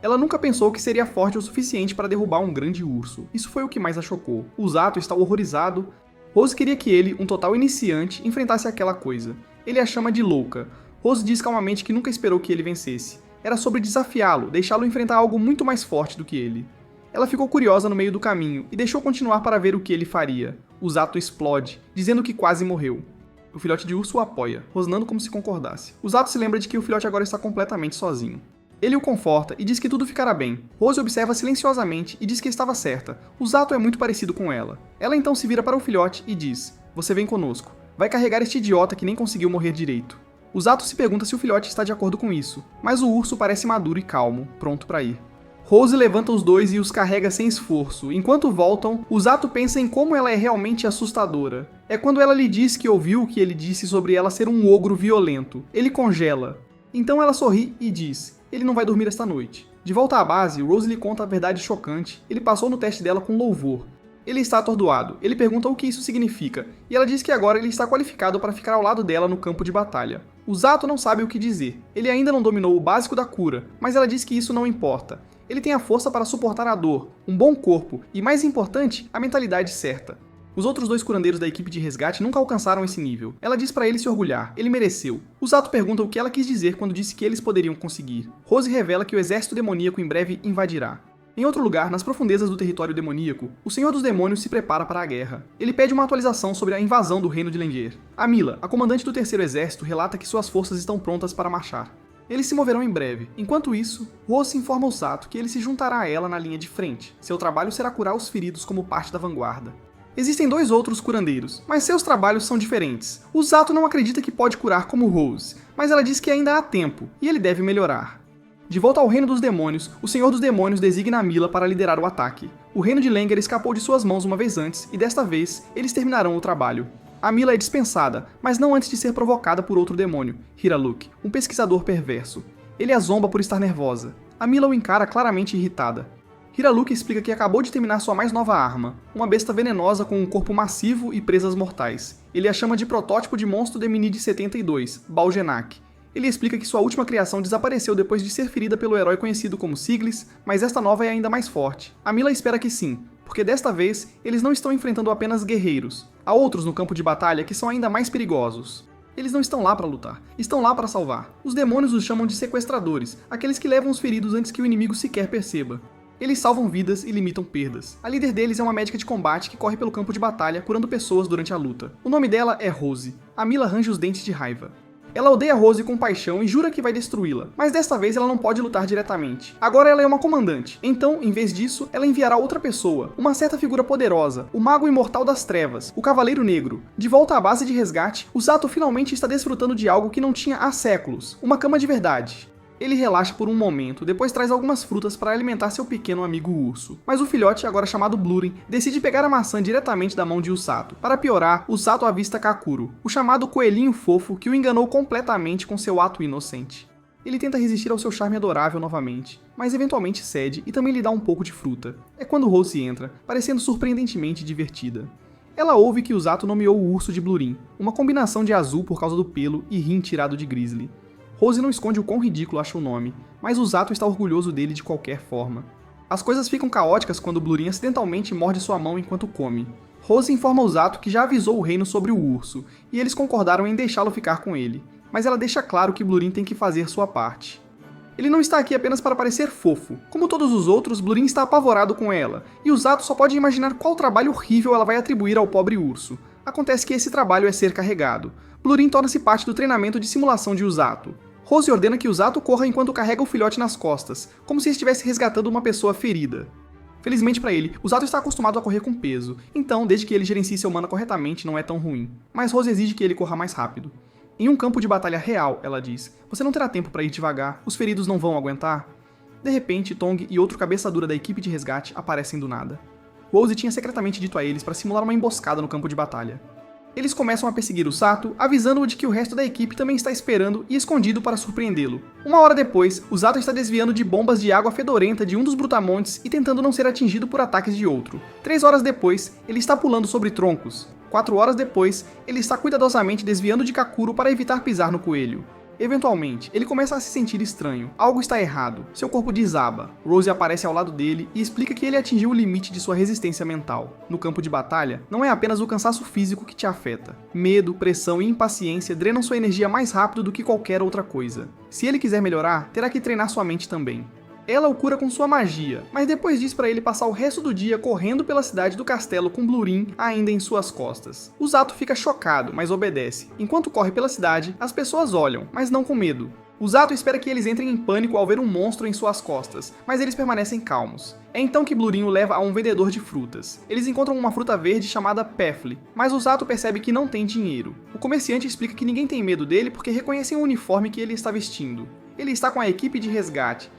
Ela nunca pensou que seria forte o suficiente para derrubar um grande urso. Isso foi o que mais a chocou. O Zato está horrorizado. Rose queria que ele, um total iniciante, enfrentasse aquela coisa. Ele a chama de louca. Rose diz calmamente que nunca esperou que ele vencesse. Era sobre desafiá-lo, deixá-lo enfrentar algo muito mais forte do que ele. Ela ficou curiosa no meio do caminho e deixou continuar para ver o que ele faria. O Zato explode, dizendo que quase morreu. O filhote de urso o apoia, rosnando como se concordasse. O Zato se lembra de que o filhote agora está completamente sozinho. Ele o conforta e diz que tudo ficará bem. Rose observa silenciosamente e diz que estava certa. O Zato é muito parecido com ela. Ela então se vira para o filhote e diz: "Você vem conosco. Vai carregar este idiota que nem conseguiu morrer direito." O Zato se pergunta se o filhote está de acordo com isso, mas o urso parece maduro e calmo, pronto para ir. Rose levanta os dois e os carrega sem esforço. Enquanto voltam, o Zato pensa em como ela é realmente assustadora. É quando ela lhe diz que ouviu o que ele disse sobre ela ser um ogro violento. Ele congela. Então ela sorri e diz: "Ele não vai dormir esta noite." De volta à base, Rose lhe conta a verdade chocante. Ele passou no teste dela com louvor. Ele está atordoado. Ele pergunta o que isso significa, e ela diz que agora ele está qualificado para ficar ao lado dela no campo de batalha. O Zato não sabe o que dizer. Ele ainda não dominou o básico da cura, mas ela diz que isso não importa. Ele tem a força para suportar a dor, um bom corpo e, mais importante, a mentalidade certa. Os outros dois curandeiros da equipe de resgate nunca alcançaram esse nível. Ela diz para ele se orgulhar, ele mereceu. O Zato pergunta o que ela quis dizer quando disse que eles poderiam conseguir. Rose revela que o exército demoníaco em breve invadirá. Em outro lugar, nas profundezas do território demoníaco, o Senhor dos Demônios se prepara para a guerra. Ele pede uma atualização sobre a invasão do reino de Lengir. Amila, a comandante do terceiro exército, relata que suas forças estão prontas para marchar. Eles se moverão em breve. Enquanto isso, Rose informa o Zato que ele se juntará a ela na linha de frente. Seu trabalho será curar os feridos como parte da vanguarda. Existem dois outros curandeiros, mas seus trabalhos são diferentes. O Zato não acredita que pode curar como Rose, mas ela diz que ainda há tempo, e ele deve melhorar. De volta ao Reino dos Demônios, o Senhor dos Demônios designa Amila para liderar o ataque. O Reino de Lengir escapou de suas mãos uma vez antes, e desta vez, eles terminarão o trabalho. Amila é dispensada, mas não antes de ser provocada por outro demônio, Hiraluk, um pesquisador perverso. Ele a zomba por estar nervosa. Amila o encara claramente irritada. Hiraluk explica que acabou de terminar sua mais nova arma, uma besta venenosa com um corpo massivo e presas mortais. Ele a chama de protótipo de monstro Deminide 72, Balgenak. Ele explica que sua última criação desapareceu depois de ser ferida pelo herói conhecido como Siglis, mas esta nova é ainda mais forte. Amila espera que sim, porque desta vez eles não estão enfrentando apenas guerreiros. Há outros no campo de batalha que são ainda mais perigosos. Eles não estão lá para lutar, estão lá para salvar. Os demônios os chamam de sequestradores, aqueles que levam os feridos antes que o inimigo sequer perceba. Eles salvam vidas e limitam perdas. A líder deles é uma médica de combate que corre pelo campo de batalha curando pessoas durante a luta. O nome dela é Rose. Amila arranja os dentes de raiva. Ela odeia Rose com paixão e jura que vai destruí-la, mas desta vez ela não pode lutar diretamente. Agora ela é uma comandante, então, em vez disso, ela enviará outra pessoa, uma certa figura poderosa, o Mago Imortal das Trevas, o Cavaleiro Negro. De volta à base de resgate, o Zato finalmente está desfrutando de algo que não tinha há séculos, uma cama de verdade. Ele relaxa por um momento, depois traz algumas frutas para alimentar seu pequeno amigo urso. Mas o filhote, agora chamado Blurin, decide pegar a maçã diretamente da mão de Usato. Para piorar, Usato avista Kakuro, o chamado coelhinho fofo que o enganou completamente com seu ato inocente. Ele tenta resistir ao seu charme adorável novamente, mas eventualmente cede e também lhe dá um pouco de fruta. É quando Rose entra, parecendo surpreendentemente divertida. Ela ouve que Usato nomeou o urso de Blurin, uma combinação de azul por causa do pelo e rim tirado de Grizzly. Rose não esconde o quão ridículo acha o nome, mas o Zato está orgulhoso dele de qualquer forma. As coisas ficam caóticas quando Blurin acidentalmente morde sua mão enquanto come. Rose informa o Zato que já avisou o reino sobre o urso, e eles concordaram em deixá-lo ficar com ele, mas ela deixa claro que Blurin tem que fazer sua parte. Ele não está aqui apenas para parecer fofo. Como todos os outros, Blurin está apavorado com ela, e o Zato só pode imaginar qual trabalho horrível ela vai atribuir ao pobre urso. Acontece que esse trabalho é ser carregado. Blurin torna-se parte do treinamento de simulação de Usato. Rose ordena que Usato corra enquanto carrega o filhote nas costas, como se estivesse resgatando uma pessoa ferida. Felizmente para ele, Usato está acostumado a correr com peso, então, desde que ele gerencie seu mana corretamente, não é tão ruim. Mas Rose exige que ele corra mais rápido. Em um campo de batalha real, ela diz, você não terá tempo para ir devagar, os feridos não vão aguentar. De repente, Tong e outro cabeça dura da equipe de resgate aparecem do nada. Rose tinha secretamente dito a eles para simular uma emboscada no campo de batalha. Eles começam a perseguir o Sato, avisando-o de que o resto da equipe também está esperando e escondido para surpreendê-lo. Uma hora depois, o Sato está desviando de bombas de água fedorenta de um dos brutamontes e tentando não ser atingido por ataques de outro. 3 horas depois, ele está pulando sobre troncos. 4 horas depois, ele está cuidadosamente desviando de Kakuro para evitar pisar no coelho. Eventualmente, ele começa a se sentir estranho. Algo está errado. Seu corpo desaba. Rose aparece ao lado dele e explica que ele atingiu o limite de sua resistência mental. No campo de batalha, não é apenas o cansaço físico que te afeta. Medo, pressão e impaciência drenam sua energia mais rápido do que qualquer outra coisa. Se ele quiser melhorar, terá que treinar sua mente também. Ela o cura com sua magia, mas depois diz para ele passar o resto do dia correndo pela cidade do castelo com Blurin ainda em suas costas. O Zato fica chocado, mas obedece. Enquanto corre pela cidade, as pessoas olham, mas não com medo. O Zato espera que eles entrem em pânico ao ver um monstro em suas costas, mas eles permanecem calmos. É então que Blurin o leva a um vendedor de frutas. Eles encontram uma fruta verde chamada Pefli, mas o Zato percebe que não tem dinheiro. O comerciante explica que ninguém tem medo dele porque reconhecem o uniforme que ele está vestindo. Ele está com a equipe de resgate.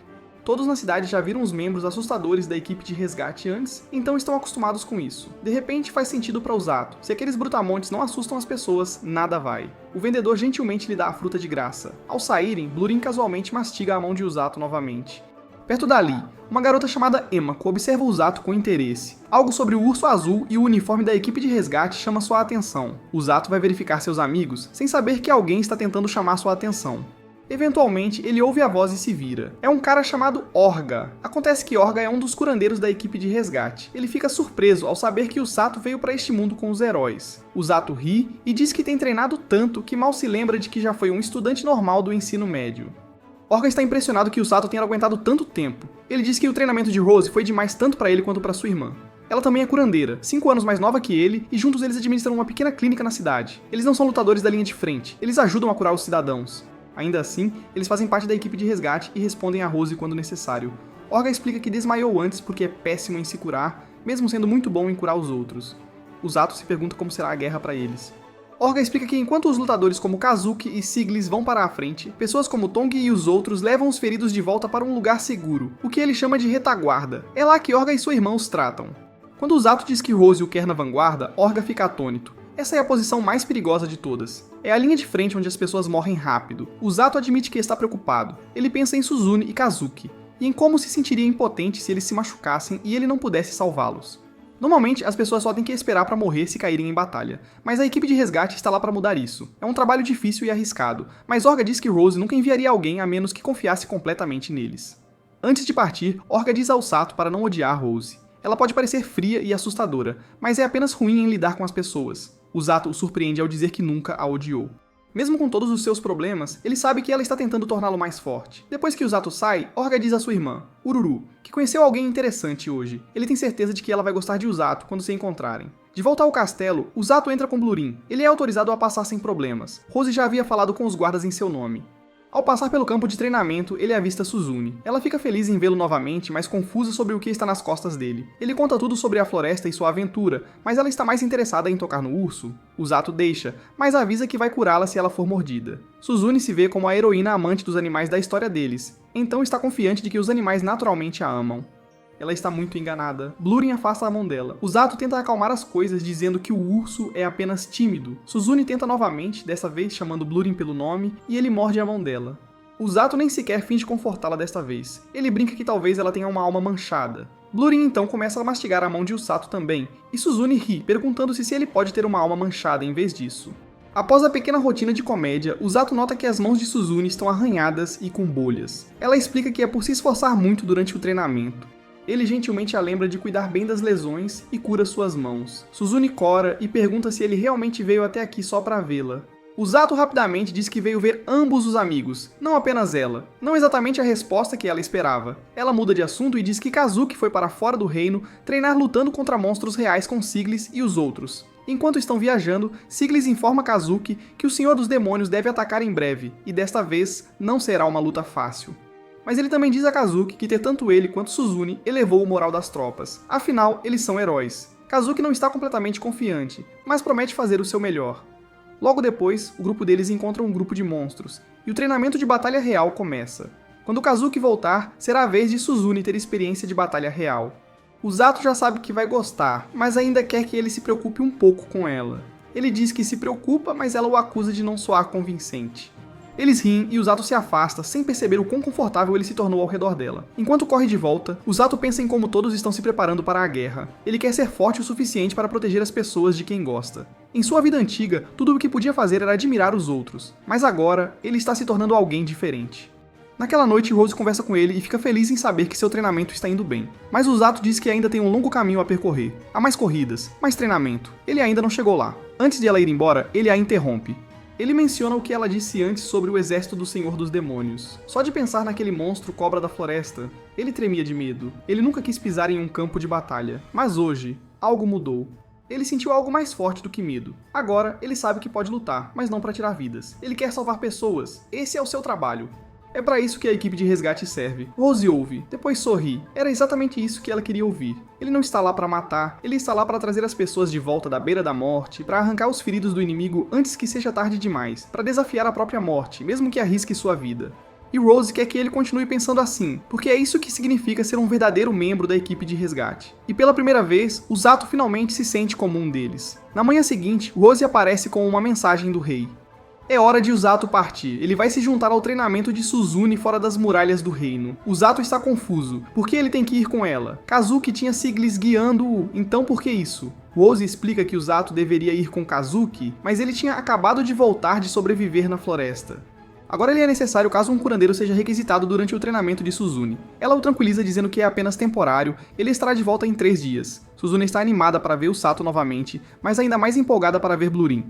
Todos na cidade já viram os membros assustadores da equipe de resgate antes, então estão acostumados com isso. De repente faz sentido para o Zato. Se aqueles brutamontes não assustam as pessoas, nada vai. O vendedor gentilmente lhe dá a fruta de graça. Ao saírem, Blurin casualmente mastiga a mão de Usato novamente. Perto dali, uma garota chamada Emako observa o Zato com interesse. Algo sobre o urso azul e o uniforme da equipe de resgate chama sua atenção. O Zato vai verificar seus amigos, sem saber que alguém está tentando chamar sua atenção. Eventualmente, ele ouve a voz e se vira. É um cara chamado Orga. Acontece que Orga é um dos curandeiros da equipe de resgate. Ele fica surpreso ao saber que o Sato veio para este mundo com os heróis. O Zato ri e diz que tem treinado tanto que mal se lembra de que já foi um estudante normal do ensino médio. Orga está impressionado que o Sato tenha aguentado tanto tempo. Ele diz que o treinamento de Rose foi demais tanto para ele quanto para sua irmã. Ela também é curandeira, 5 anos mais nova que ele, e juntos eles administram uma pequena clínica na cidade. Eles não são lutadores da linha de frente, eles ajudam a curar os cidadãos. Ainda assim, eles fazem parte da equipe de resgate e respondem a Rose quando necessário. Orga explica que desmaiou antes porque é péssimo em se curar, mesmo sendo muito bom em curar os outros. O Zato se pergunta como será a guerra para eles. Orga explica que enquanto os lutadores como Kazuki e Siglis vão para a frente, pessoas como Tong e os outros levam os feridos de volta para um lugar seguro, o que ele chama de retaguarda. É lá que Orga e sua irmã os tratam. Quando o Zato diz que Rose o quer na vanguarda, Orga fica atônito. Essa é a posição mais perigosa de todas. É a linha de frente onde as pessoas morrem rápido. O Zato admite que está preocupado. Ele pensa em Suzune e Kazuki, e em como se sentiria impotente se eles se machucassem e ele não pudesse salvá-los. Normalmente, as pessoas só têm que esperar para morrer se caírem em batalha, mas a equipe de resgate está lá para mudar isso. É um trabalho difícil e arriscado, mas Orga diz que Rose nunca enviaria alguém a menos que confiasse completamente neles. Antes de partir, Orga diz ao Sato para não odiar Rose. Ela pode parecer fria e assustadora, mas é apenas ruim em lidar com as pessoas. O Zato o surpreende ao dizer que nunca a odiou. Mesmo com todos os seus problemas, ele sabe que ela está tentando torná-lo mais forte. Depois que o Zato sai, Orga diz à sua irmã, Ururu, que conheceu alguém interessante hoje. Ele tem certeza de que ela vai gostar de Usato quando se encontrarem. De volta ao castelo, o Zato entra com Blurin. Ele é autorizado a passar sem problemas. Rose já havia falado com os guardas em seu nome. Ao passar pelo campo de treinamento, ele avista Suzune. Ela fica feliz em vê-lo novamente, mas confusa sobre o que está nas costas dele. Ele conta tudo sobre a floresta e sua aventura, mas ela está mais interessada em tocar no urso. O Zato deixa, mas avisa que vai curá-la se ela for mordida. Suzune se vê como a heroína amante dos animais da história deles, então está confiante de que os animais naturalmente a amam. Ela está muito enganada. Blurin afasta a mão dela. O Zato tenta acalmar as coisas, dizendo que o urso é apenas tímido. Suzune tenta novamente, dessa vez chamando Blurin pelo nome, e ele morde a mão dela. O Zato nem sequer finge confortá-la desta vez. Ele brinca que talvez ela tenha uma alma manchada. Blurin então começa a mastigar a mão de Usato também, e Suzune ri, perguntando-se se ele pode ter uma alma manchada em vez disso. Após a pequena rotina de comédia, o Zato nota que as mãos de Suzune estão arranhadas e com bolhas. Ela explica que é por se esforçar muito durante o treinamento. Ele gentilmente a lembra de cuidar bem das lesões e cura suas mãos. Suzune cora e pergunta se ele realmente veio até aqui só para vê-la. O Zato rapidamente diz que veio ver ambos os amigos, não apenas ela. Não exatamente a resposta que ela esperava. Ela muda de assunto e diz que Kazuki foi para fora do reino treinar lutando contra monstros reais com Siglis e os outros. Enquanto estão viajando, Siglis informa Kazuki que o Senhor dos Demônios deve atacar em breve, e desta vez não será uma luta fácil. Mas ele também diz a Kazuki que ter tanto ele quanto Suzune elevou o moral das tropas. Afinal, eles são heróis. Kazuki não está completamente confiante, mas promete fazer o seu melhor. Logo depois, o grupo deles encontra um grupo de monstros, e o treinamento de batalha real começa. Quando Kazuki voltar, será a vez de Suzune ter experiência de batalha real. O Zato já sabe que vai gostar, mas ainda quer que ele se preocupe um pouco com ela. Ele diz que se preocupa, mas ela o acusa de não soar convincente. Eles riem e Usato se afasta, sem perceber o quão confortável ele se tornou ao redor dela. Enquanto corre de volta, Usato pensa em como todos estão se preparando para a guerra. Ele quer ser forte o suficiente para proteger as pessoas de quem gosta. Em sua vida antiga, tudo o que podia fazer era admirar os outros, mas agora, ele está se tornando alguém diferente. Naquela noite, Rose conversa com ele e fica feliz em saber que seu treinamento está indo bem. Mas Usato diz que ainda tem um longo caminho a percorrer. Há mais corridas, mais treinamento. Ele ainda não chegou lá. Antes de ela ir embora, ele a interrompe. Ele menciona o que ela disse antes sobre o exército do Senhor dos Demônios. Só de pensar naquele monstro cobra da floresta, ele tremia de medo. Ele nunca quis pisar em um campo de batalha. Mas hoje, algo mudou. Ele sentiu algo mais forte do que medo. Agora, ele sabe que pode lutar, mas não para tirar vidas. Ele quer salvar pessoas. Esse é o seu trabalho. É para isso que a equipe de resgate serve. Rose ouve, depois sorri. Era exatamente isso que ela queria ouvir. Ele não está lá para matar, ele está lá para trazer as pessoas de volta da beira da morte, para arrancar os feridos do inimigo antes que seja tarde demais, para desafiar a própria morte, mesmo que arrisque sua vida. E Rose quer que ele continue pensando assim, porque é isso que significa ser um verdadeiro membro da equipe de resgate. E pela primeira vez, Usato finalmente se sente como um deles. Na manhã seguinte, Rose aparece com uma mensagem do rei. É hora de Usato partir. Ele vai se juntar ao treinamento de Suzune fora das muralhas do reino. Usato está confuso. Por que ele tem que ir com ela? Kazuki tinha Siglis guiando-o, então por que isso? Rose explica que Usato deveria ir com Kazuki, mas ele tinha acabado de voltar de sobreviver na floresta. Agora ele é necessário caso um curandeiro seja requisitado durante o treinamento de Suzune. Ela o tranquiliza dizendo que é apenas temporário, ele estará de volta em 3 dias. Suzune está animada para ver o Sato novamente, mas ainda mais empolgada para ver Blurin.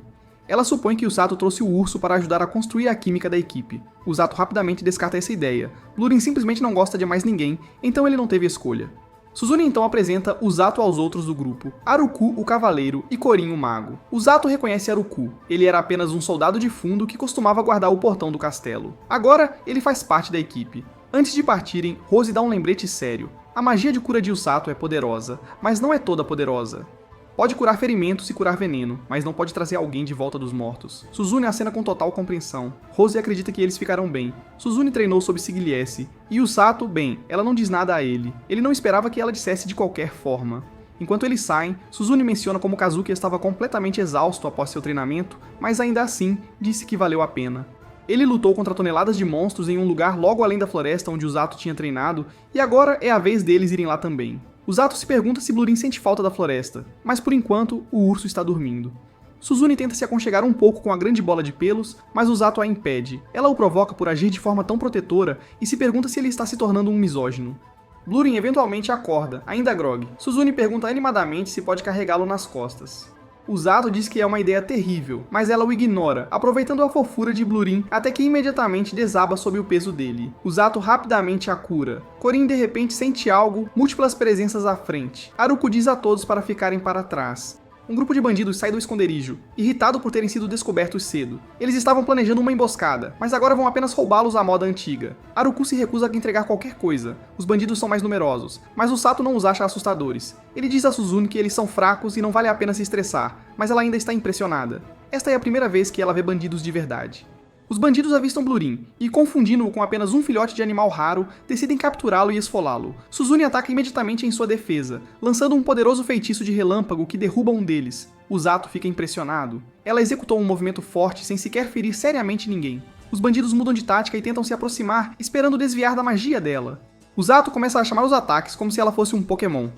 Ela supõe que o Sato trouxe o urso para ajudar a construir a química da equipe. O Sato rapidamente descarta essa ideia. Blurin simplesmente não gosta de mais ninguém, então ele não teve escolha. Suzune então apresenta Usato aos outros do grupo, Haruku, o cavaleiro, e Korin, o mago. Usato reconhece Haruku. Ele era apenas um soldado de fundo que costumava guardar o portão do castelo. Agora, ele faz parte da equipe. Antes de partirem, Rose dá um lembrete sério. A magia de cura de Usato é poderosa, mas não é toda poderosa. Pode curar ferimentos e curar veneno, mas não pode trazer alguém de volta dos mortos. Suzune acena com total compreensão. Rose acredita que eles ficarão bem. Suzune treinou sob Sigliese. E Usato, bem, ela não diz nada a ele. Ele não esperava que ela dissesse de qualquer forma. Enquanto eles saem, Suzune menciona como Kazuki estava completamente exausto após seu treinamento, mas ainda assim, disse que valeu a pena. Ele lutou contra toneladas de monstros em um lugar logo além da floresta onde Usato tinha treinado, e agora é a vez deles irem lá também. Usato se pergunta se Blurin sente falta da floresta, mas por enquanto o urso está dormindo. Suzune tenta se aconchegar um pouco com a grande bola de pelos, mas Usato a impede. Ela o provoca por agir de forma tão protetora e se pergunta se ele está se tornando um misógino. Blurin eventualmente acorda, ainda grogue. Suzune pergunta animadamente se pode carregá-lo nas costas. Usato diz que é uma ideia terrível, mas ela o ignora, aproveitando a fofura de Blurin até que imediatamente desaba sob o peso dele. Usato rapidamente a cura. Korin de repente sente algo, múltiplas presenças à frente. Haruku diz a todos para ficarem para trás. Um grupo de bandidos sai do esconderijo, irritado por terem sido descobertos cedo. Eles estavam planejando uma emboscada, mas agora vão apenas roubá-los à moda antiga. Haruku se recusa a entregar qualquer coisa. Os bandidos são mais numerosos, mas o Sato não os acha assustadores. Ele diz a Suzune que eles são fracos e não vale a pena se estressar, mas ela ainda está impressionada. Esta é a primeira vez que ela vê bandidos de verdade. Os bandidos avistam Blurin, e confundindo-o com apenas um filhote de animal raro, decidem capturá-lo e esfolá-lo. Suzune ataca imediatamente em sua defesa, lançando um poderoso feitiço de relâmpago que derruba um deles. Usato fica impressionado. Ela executou um movimento forte sem sequer ferir seriamente ninguém. Os bandidos mudam de tática e tentam se aproximar, esperando desviar da magia dela. Usato começa a chamar os ataques como se ela fosse um Pokémon.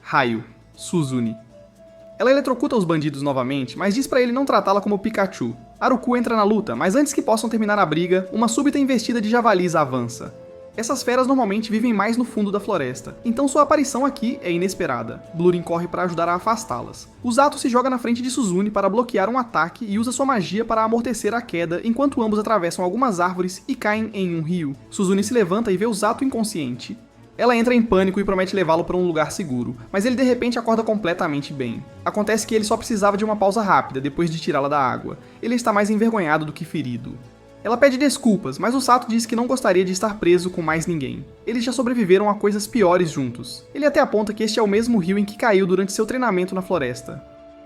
Raio. Suzune. Ela eletrocuta os bandidos novamente, mas diz pra ele não tratá-la como Pikachu. Haruku entra na luta, mas antes que possam terminar a briga, uma súbita investida de javalis avança. Essas feras normalmente vivem mais no fundo da floresta, então sua aparição aqui é inesperada. Blurin corre para ajudar a afastá-las. Usato se joga na frente de Suzune para bloquear um ataque e usa sua magia para amortecer a queda enquanto ambos atravessam algumas árvores e caem em um rio. Suzune se levanta e vê Usato inconsciente. Ela entra em pânico e promete levá-lo para um lugar seguro, mas ele de repente acorda completamente bem. Acontece que ele só precisava de uma pausa rápida depois de tirá-la da água. Ele está mais envergonhado do que ferido. Ela pede desculpas, mas o Sato diz que não gostaria de estar preso com mais ninguém. Eles já sobreviveram a coisas piores juntos. Ele até aponta que este é o mesmo rio em que caiu durante seu treinamento na floresta.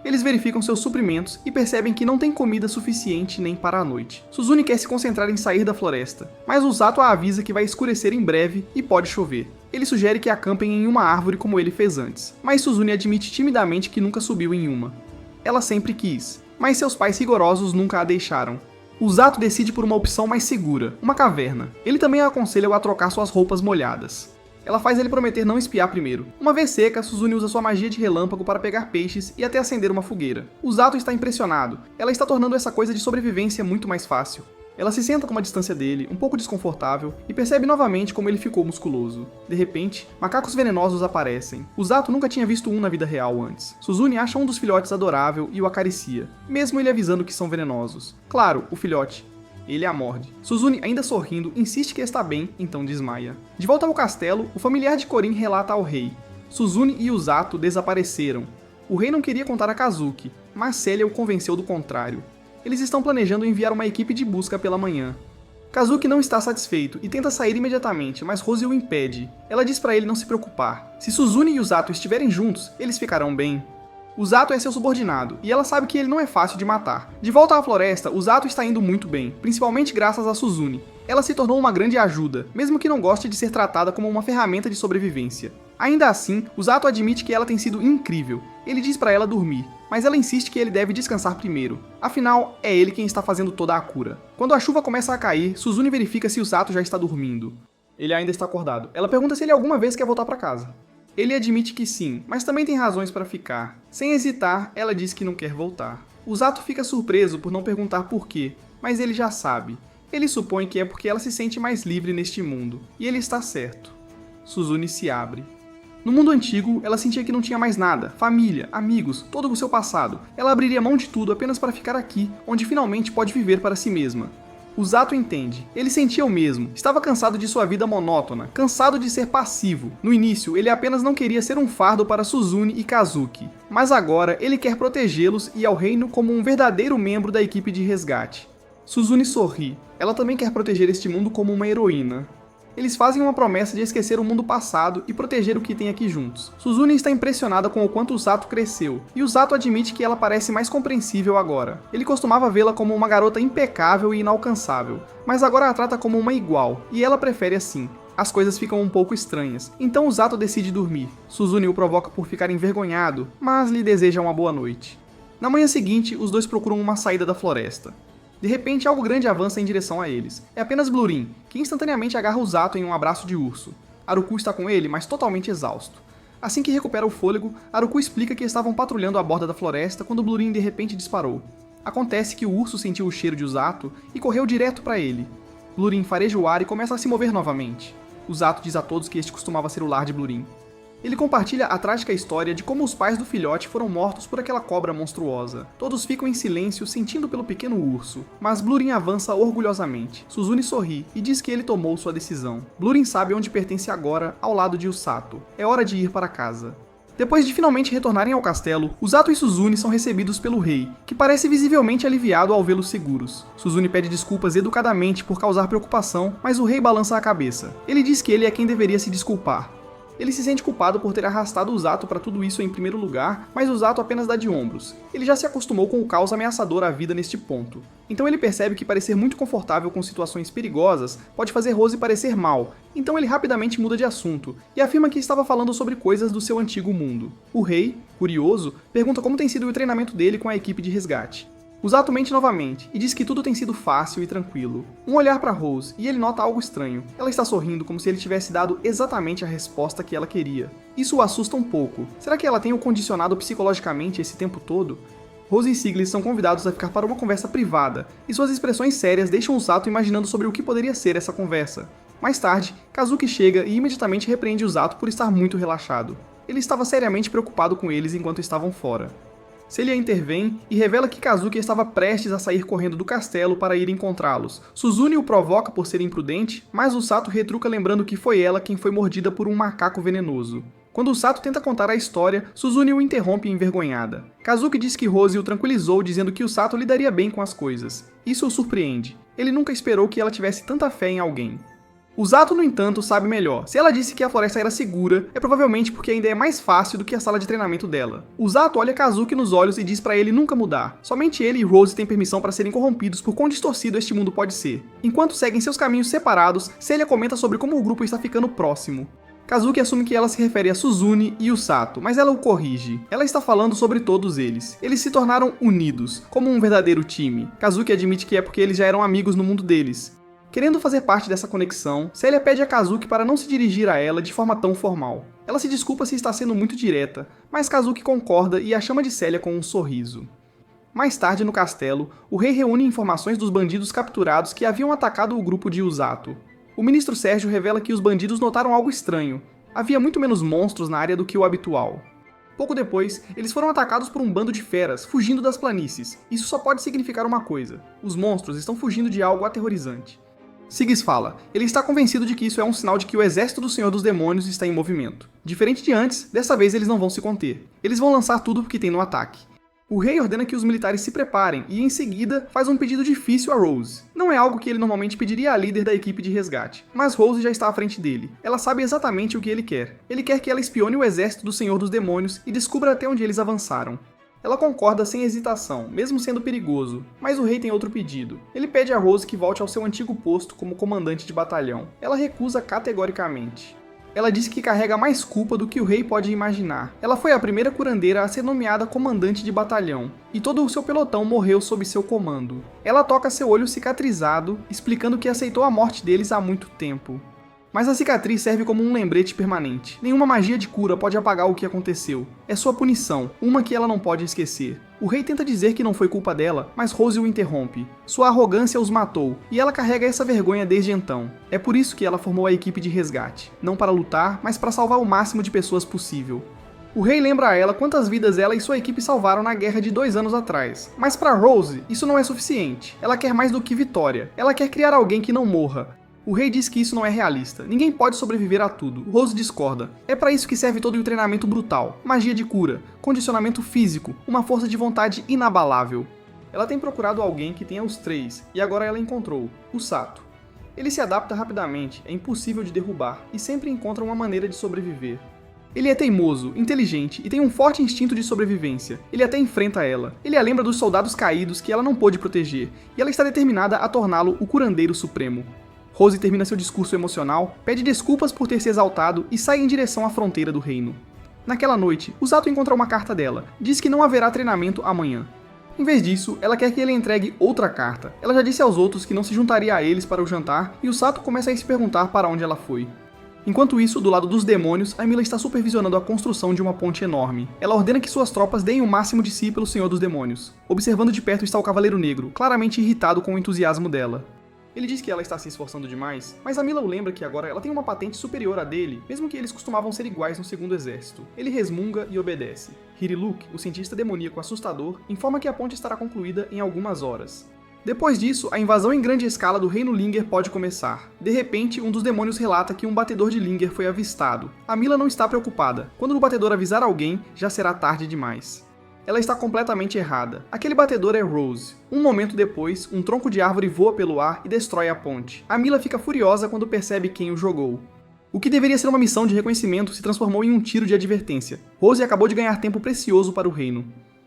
Eles verificam seus suprimentos e percebem que não tem comida suficiente nem para a noite. Suzune quer se concentrar em sair da floresta, mas o Sato a avisa que vai escurecer em breve e pode chover. Ele sugere que acampem em uma árvore como ele fez antes, mas Suzune admite timidamente que nunca subiu em uma. Ela sempre quis, mas seus pais rigorosos nunca a deixaram. O Zato decide por uma opção mais segura, uma caverna. Ele também a aconselha a trocar suas roupas molhadas. Ela faz ele prometer não espiar primeiro. Uma vez seca, Suzune usa sua magia de relâmpago para pegar peixes e até acender uma fogueira. O Zato está impressionado. Ela está tornando essa coisa de sobrevivência muito mais fácil. Ela se senta com uma distância dele, um pouco desconfortável, e percebe novamente como ele ficou musculoso. De repente, macacos venenosos aparecem. O Zato nunca tinha visto um na vida real antes. Suzune acha um dos filhotes adorável e o acaricia, mesmo ele avisando que são venenosos. Claro, o filhote. Ele a morde. Suzune, ainda sorrindo, insiste que está bem, então desmaia. De volta ao castelo, o familiar de Korin relata ao rei. Suzune e o Zato desapareceram. O rei não queria contar a Kazuki, mas Celia o convenceu do contrário. Eles estão planejando enviar uma equipe de busca pela manhã. Kazuki não está satisfeito e tenta sair imediatamente, mas Rose o impede. Ela diz para ele não se preocupar. Se Suzune e o Zato estiverem juntos, eles ficarão bem. O Zato é seu subordinado, e ela sabe que ele não é fácil de matar. De volta à floresta, o Zato está indo muito bem, principalmente graças a Suzune. Ela se tornou uma grande ajuda, mesmo que não goste de ser tratada como uma ferramenta de sobrevivência. Ainda assim, o Zato admite que ela tem sido incrível. Ele diz para ela dormir, mas ela insiste que ele deve descansar primeiro. Afinal, é ele quem está fazendo toda a cura. Quando a chuva começa a cair, Suzune verifica se o Zato já está dormindo. Ele ainda está acordado. Ela pergunta se ele alguma vez quer voltar para casa. Ele admite que sim, mas também tem razões para ficar. Sem hesitar, ela diz que não quer voltar. O Zato fica surpreso por não perguntar por quê, mas ele já sabe. Ele supõe que é porque ela se sente mais livre neste mundo, e ele está certo. Suzune se abre. No mundo antigo, ela sentia que não tinha mais nada, família, amigos, todo o seu passado. Ela abriria mão de tudo apenas para ficar aqui, onde finalmente pode viver para si mesma. O Zato entende. Ele sentia o mesmo. Estava cansado de sua vida monótona, cansado de ser passivo. No início, ele apenas não queria ser um fardo para Suzune e Kazuki. Mas agora, ele quer protegê-los e ao reino como um verdadeiro membro da equipe de resgate. Suzune sorri. Ela também quer proteger este mundo como uma heroína. Eles fazem uma promessa de esquecer o mundo passado e proteger o que tem aqui juntos. Suzune está impressionada com o quanto o Zato cresceu, e o Zato admite que ela parece mais compreensível agora. Ele costumava vê-la como uma garota impecável e inalcançável, mas agora a trata como uma igual, e ela prefere assim. As coisas ficam um pouco estranhas, então o Zato decide dormir. Suzune o provoca por ficar envergonhado, mas lhe deseja uma boa noite. Na manhã seguinte, os dois procuram uma saída da floresta. De repente, algo grande avança em direção a eles. É apenas Blurin, que instantaneamente agarra o Zato em um abraço de urso. Haruku está com ele, mas totalmente exausto. Assim que recupera o fôlego, Haruku explica que estavam patrulhando a borda da floresta quando Blurin de repente disparou. Acontece que o urso sentiu o cheiro de Zato e correu direto para ele. Blurin fareja o ar e começa a se mover novamente. O Zato diz a todos que este costumava ser o lar de Blurin. Ele compartilha a trágica história de como os pais do filhote foram mortos por aquela cobra monstruosa. Todos ficam em silêncio, sentindo pelo pequeno urso, mas Blurin avança orgulhosamente. Suzune sorri e diz que ele tomou sua decisão. Blurin sabe onde pertence agora, ao lado de Usato. É hora de ir para casa. Depois de finalmente retornarem ao castelo, Usato e Suzune são recebidos pelo rei, que parece visivelmente aliviado ao vê-los seguros. Suzune pede desculpas educadamente por causar preocupação, mas o rei balança a cabeça. Ele diz que ele é quem deveria se desculpar. Ele se sente culpado por ter arrastado o Zato para tudo isso em primeiro lugar, mas o Zato apenas dá de ombros. Ele já se acostumou com o caos ameaçador à vida neste ponto. Então ele percebe que parecer muito confortável com situações perigosas pode fazer Rose parecer mal, então ele rapidamente muda de assunto, e afirma que estava falando sobre coisas do seu antigo mundo. O rei, curioso, pergunta como tem sido o treinamento dele com a equipe de resgate. O Zato mente novamente e diz que tudo tem sido fácil e tranquilo. Um olhar para Rose e ele nota algo estranho. Ela está sorrindo como se ele tivesse dado exatamente a resposta que ela queria. Isso o assusta um pouco. Será que ela tem o condicionado psicologicamente esse tempo todo? Rose e Siglis são convidados a ficar para uma conversa privada, e suas expressões sérias deixam o Zato imaginando sobre o que poderia ser essa conversa. Mais tarde, Kazuki chega e imediatamente repreende o Zato por estar muito relaxado. Ele estava seriamente preocupado com eles enquanto estavam fora. Celia intervém e revela que Kazuki estava prestes a sair correndo do castelo para ir encontrá-los. Suzune o provoca por ser imprudente, mas o Sato retruca lembrando que foi ela quem foi mordida por um macaco venenoso. Quando o Sato tenta contar a história, Suzune o interrompe envergonhada. Kazuki diz que Rose o tranquilizou dizendo que o Sato lidaria bem com as coisas. Isso o surpreende. Ele nunca esperou que ela tivesse tanta fé em alguém. O Zato, no entanto, sabe melhor. Se ela disse que a floresta era segura, é provavelmente porque ainda é mais fácil do que a sala de treinamento dela. O Zato olha Kazuki nos olhos e diz pra ele nunca mudar. Somente ele e Rose têm permissão para serem corrompidos por quão distorcido este mundo pode ser. Enquanto seguem seus caminhos separados, Celia comenta sobre como o grupo está ficando próximo. Kazuki assume que ela se refere a Suzune e o Sato, mas ela o corrige. Ela está falando sobre todos eles. Eles se tornaram unidos, como um verdadeiro time. Kazuki admite que é porque eles já eram amigos no mundo deles. Querendo fazer parte dessa conexão, Celia pede a Kazuki para não se dirigir a ela de forma tão formal. Ela se desculpa se está sendo muito direta, mas Kazuki concorda e a chama de Celia com um sorriso. Mais tarde, no castelo, o rei reúne informações dos bandidos capturados que haviam atacado o grupo de Usato. O ministro Sérgio revela que os bandidos notaram algo estranho. Havia muito menos monstros na área do que o habitual. Pouco depois, eles foram atacados por um bando de feras, fugindo das planícies. Isso só pode significar uma coisa: os monstros estão fugindo de algo aterrorizante. Sigis fala, ele está convencido de que isso é um sinal de que o exército do Senhor dos Demônios está em movimento. Diferente de antes, dessa vez eles não vão se conter. Eles vão lançar tudo o que tem no ataque. O rei ordena que os militares se preparem e, em seguida, faz um pedido difícil a Rose. Não é algo que ele normalmente pediria à líder da equipe de resgate, mas Rose já está à frente dele. Ela sabe exatamente o que ele quer. Ele quer que ela espione o exército do Senhor dos Demônios e descubra até onde eles avançaram. Ela concorda sem hesitação, mesmo sendo perigoso, mas o rei tem outro pedido. Ele pede a Rose que volte ao seu antigo posto como comandante de batalhão. Ela recusa categoricamente. Ela disse que carrega mais culpa do que o rei pode imaginar. Ela foi a primeira curandeira a ser nomeada comandante de batalhão, e todo o seu pelotão morreu sob seu comando. Ela toca seu olho cicatrizado, explicando que aceitou a morte deles há muito tempo. Mas a cicatriz serve como um lembrete permanente. Nenhuma magia de cura pode apagar o que aconteceu. É sua punição, uma que ela não pode esquecer. O rei tenta dizer que não foi culpa dela, mas Rose o interrompe. Sua arrogância os matou, e ela carrega essa vergonha desde então. É por isso que ela formou a equipe de resgate. Não para lutar, mas para salvar o máximo de pessoas possível. O rei lembra a ela quantas vidas ela e sua equipe salvaram na guerra de 2 anos atrás. Mas para Rose, isso não é suficiente. Ela quer mais do que vitória. Ela quer criar alguém que não morra. O rei diz que isso não é realista. Ninguém pode sobreviver a tudo. Rose discorda. É para isso que serve todo o treinamento brutal, magia de cura, condicionamento físico, uma força de vontade inabalável. Ela tem procurado alguém que tenha os 3, e agora ela encontrou, o Sato. Ele se adapta rapidamente, é impossível de derrubar, e sempre encontra uma maneira de sobreviver. Ele é teimoso, inteligente e tem um forte instinto de sobrevivência. Ele até enfrenta ela. Ele a lembra dos soldados caídos que ela não pôde proteger, e ela está determinada a torná-lo o curandeiro supremo. Rose termina seu discurso emocional, pede desculpas por ter se exaltado e sai em direção à fronteira do reino. Naquela noite, Usato encontra uma carta dela, diz que não haverá treinamento amanhã. Em vez disso, ela quer que ele entregue outra carta. Ela já disse aos outros que não se juntaria a eles para o jantar e Usato começa a se perguntar para onde ela foi. Enquanto isso, do lado dos demônios, a Mila está supervisionando a construção de uma ponte enorme. Ela ordena que suas tropas deem o máximo de si pelo Senhor dos Demônios. Observando de perto está o Cavaleiro Negro, claramente irritado com o entusiasmo dela. Ele diz que ela está se esforçando demais, mas a Mila o lembra que agora ela tem uma patente superior à dele, mesmo que eles costumavam ser iguais no segundo exército. Ele resmunga e obedece. Hiriluk, o cientista demoníaco assustador, informa que a ponte estará concluída em algumas horas. Depois disso, a invasão em grande escala do reino Linger pode começar. De repente, um dos demônios relata que um batedor de Linger foi avistado. A Mila não está preocupada. Quando o batedor avisar alguém, já será tarde demais. Ela está completamente errada. Aquele batedor é Rose. Um momento depois, um tronco de árvore voa pelo ar e destrói a ponte. A Mila fica furiosa quando percebe quem o jogou. O que deveria ser uma missão de reconhecimento se transformou em um tiro de advertência. Rose acabou de ganhar tempo precioso para o reino.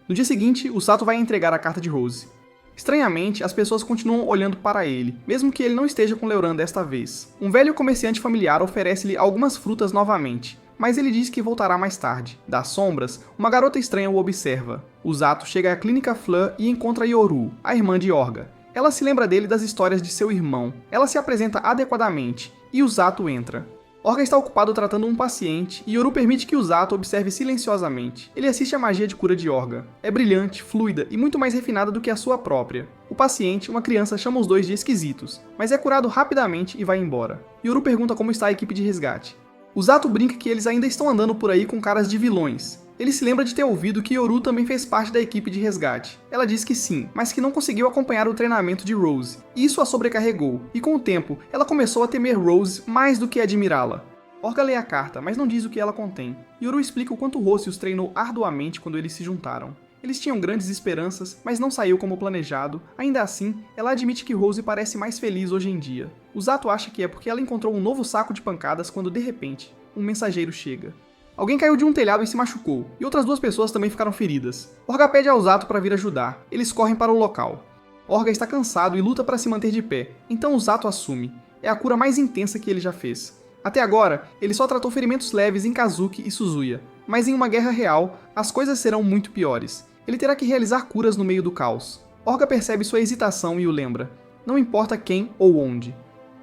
No dia seguinte, o Sato vai entregar a carta de Rose. Estranhamente, as pessoas continuam olhando para ele, mesmo que ele não esteja com Leoran desta vez. Um velho comerciante familiar oferece-lhe algumas frutas novamente, mas ele diz que voltará mais tarde. Das sombras, uma garota estranha o observa. Usato chega à clínica Fleur e encontra Yoru, a irmã de Orga. Ela se lembra dele das histórias de seu irmão. Ela se apresenta adequadamente, e Usato entra. Orga está ocupado tratando um paciente, e Yoru permite que Usato observe silenciosamente. Ele assiste à magia de cura de Orga. É brilhante, fluida e muito mais refinada do que a sua própria. O paciente, uma criança, chama os dois de esquisitos, mas é curado rapidamente e vai embora. Yoru pergunta como está a equipe de resgate. Usato brinca que eles ainda estão andando por aí com caras de vilões. Ele se lembra de ter ouvido que Yoru também fez parte da equipe de resgate. Ela diz que sim, mas que não conseguiu acompanhar o treinamento de Rose. Isso a sobrecarregou, e com o tempo, ela começou a temer Rose mais do que admirá-la. Orga lê a carta, mas não diz o que ela contém. Yoru explica o quanto Rose os treinou arduamente quando eles se juntaram. Eles tinham grandes esperanças, mas não saiu como planejado. Ainda assim, ela admite que Rose parece mais feliz hoje em dia. Usato acha que é porque ela encontrou um novo saco de pancadas quando, de repente, um mensageiro chega. Alguém caiu de um telhado e se machucou, e outras 2 pessoas também ficaram feridas. Orga pede a Usato para vir ajudar. Eles correm para o local. Orga está cansado e luta para se manter de pé, então Usato assume. É a cura mais intensa que ele já fez. Até agora, ele só tratou ferimentos leves em Kazuki e Suzuya, mas em uma guerra real, as coisas serão muito piores. Ele terá que realizar curas no meio do caos. Orga percebe sua hesitação e o lembra. Não importa quem ou onde.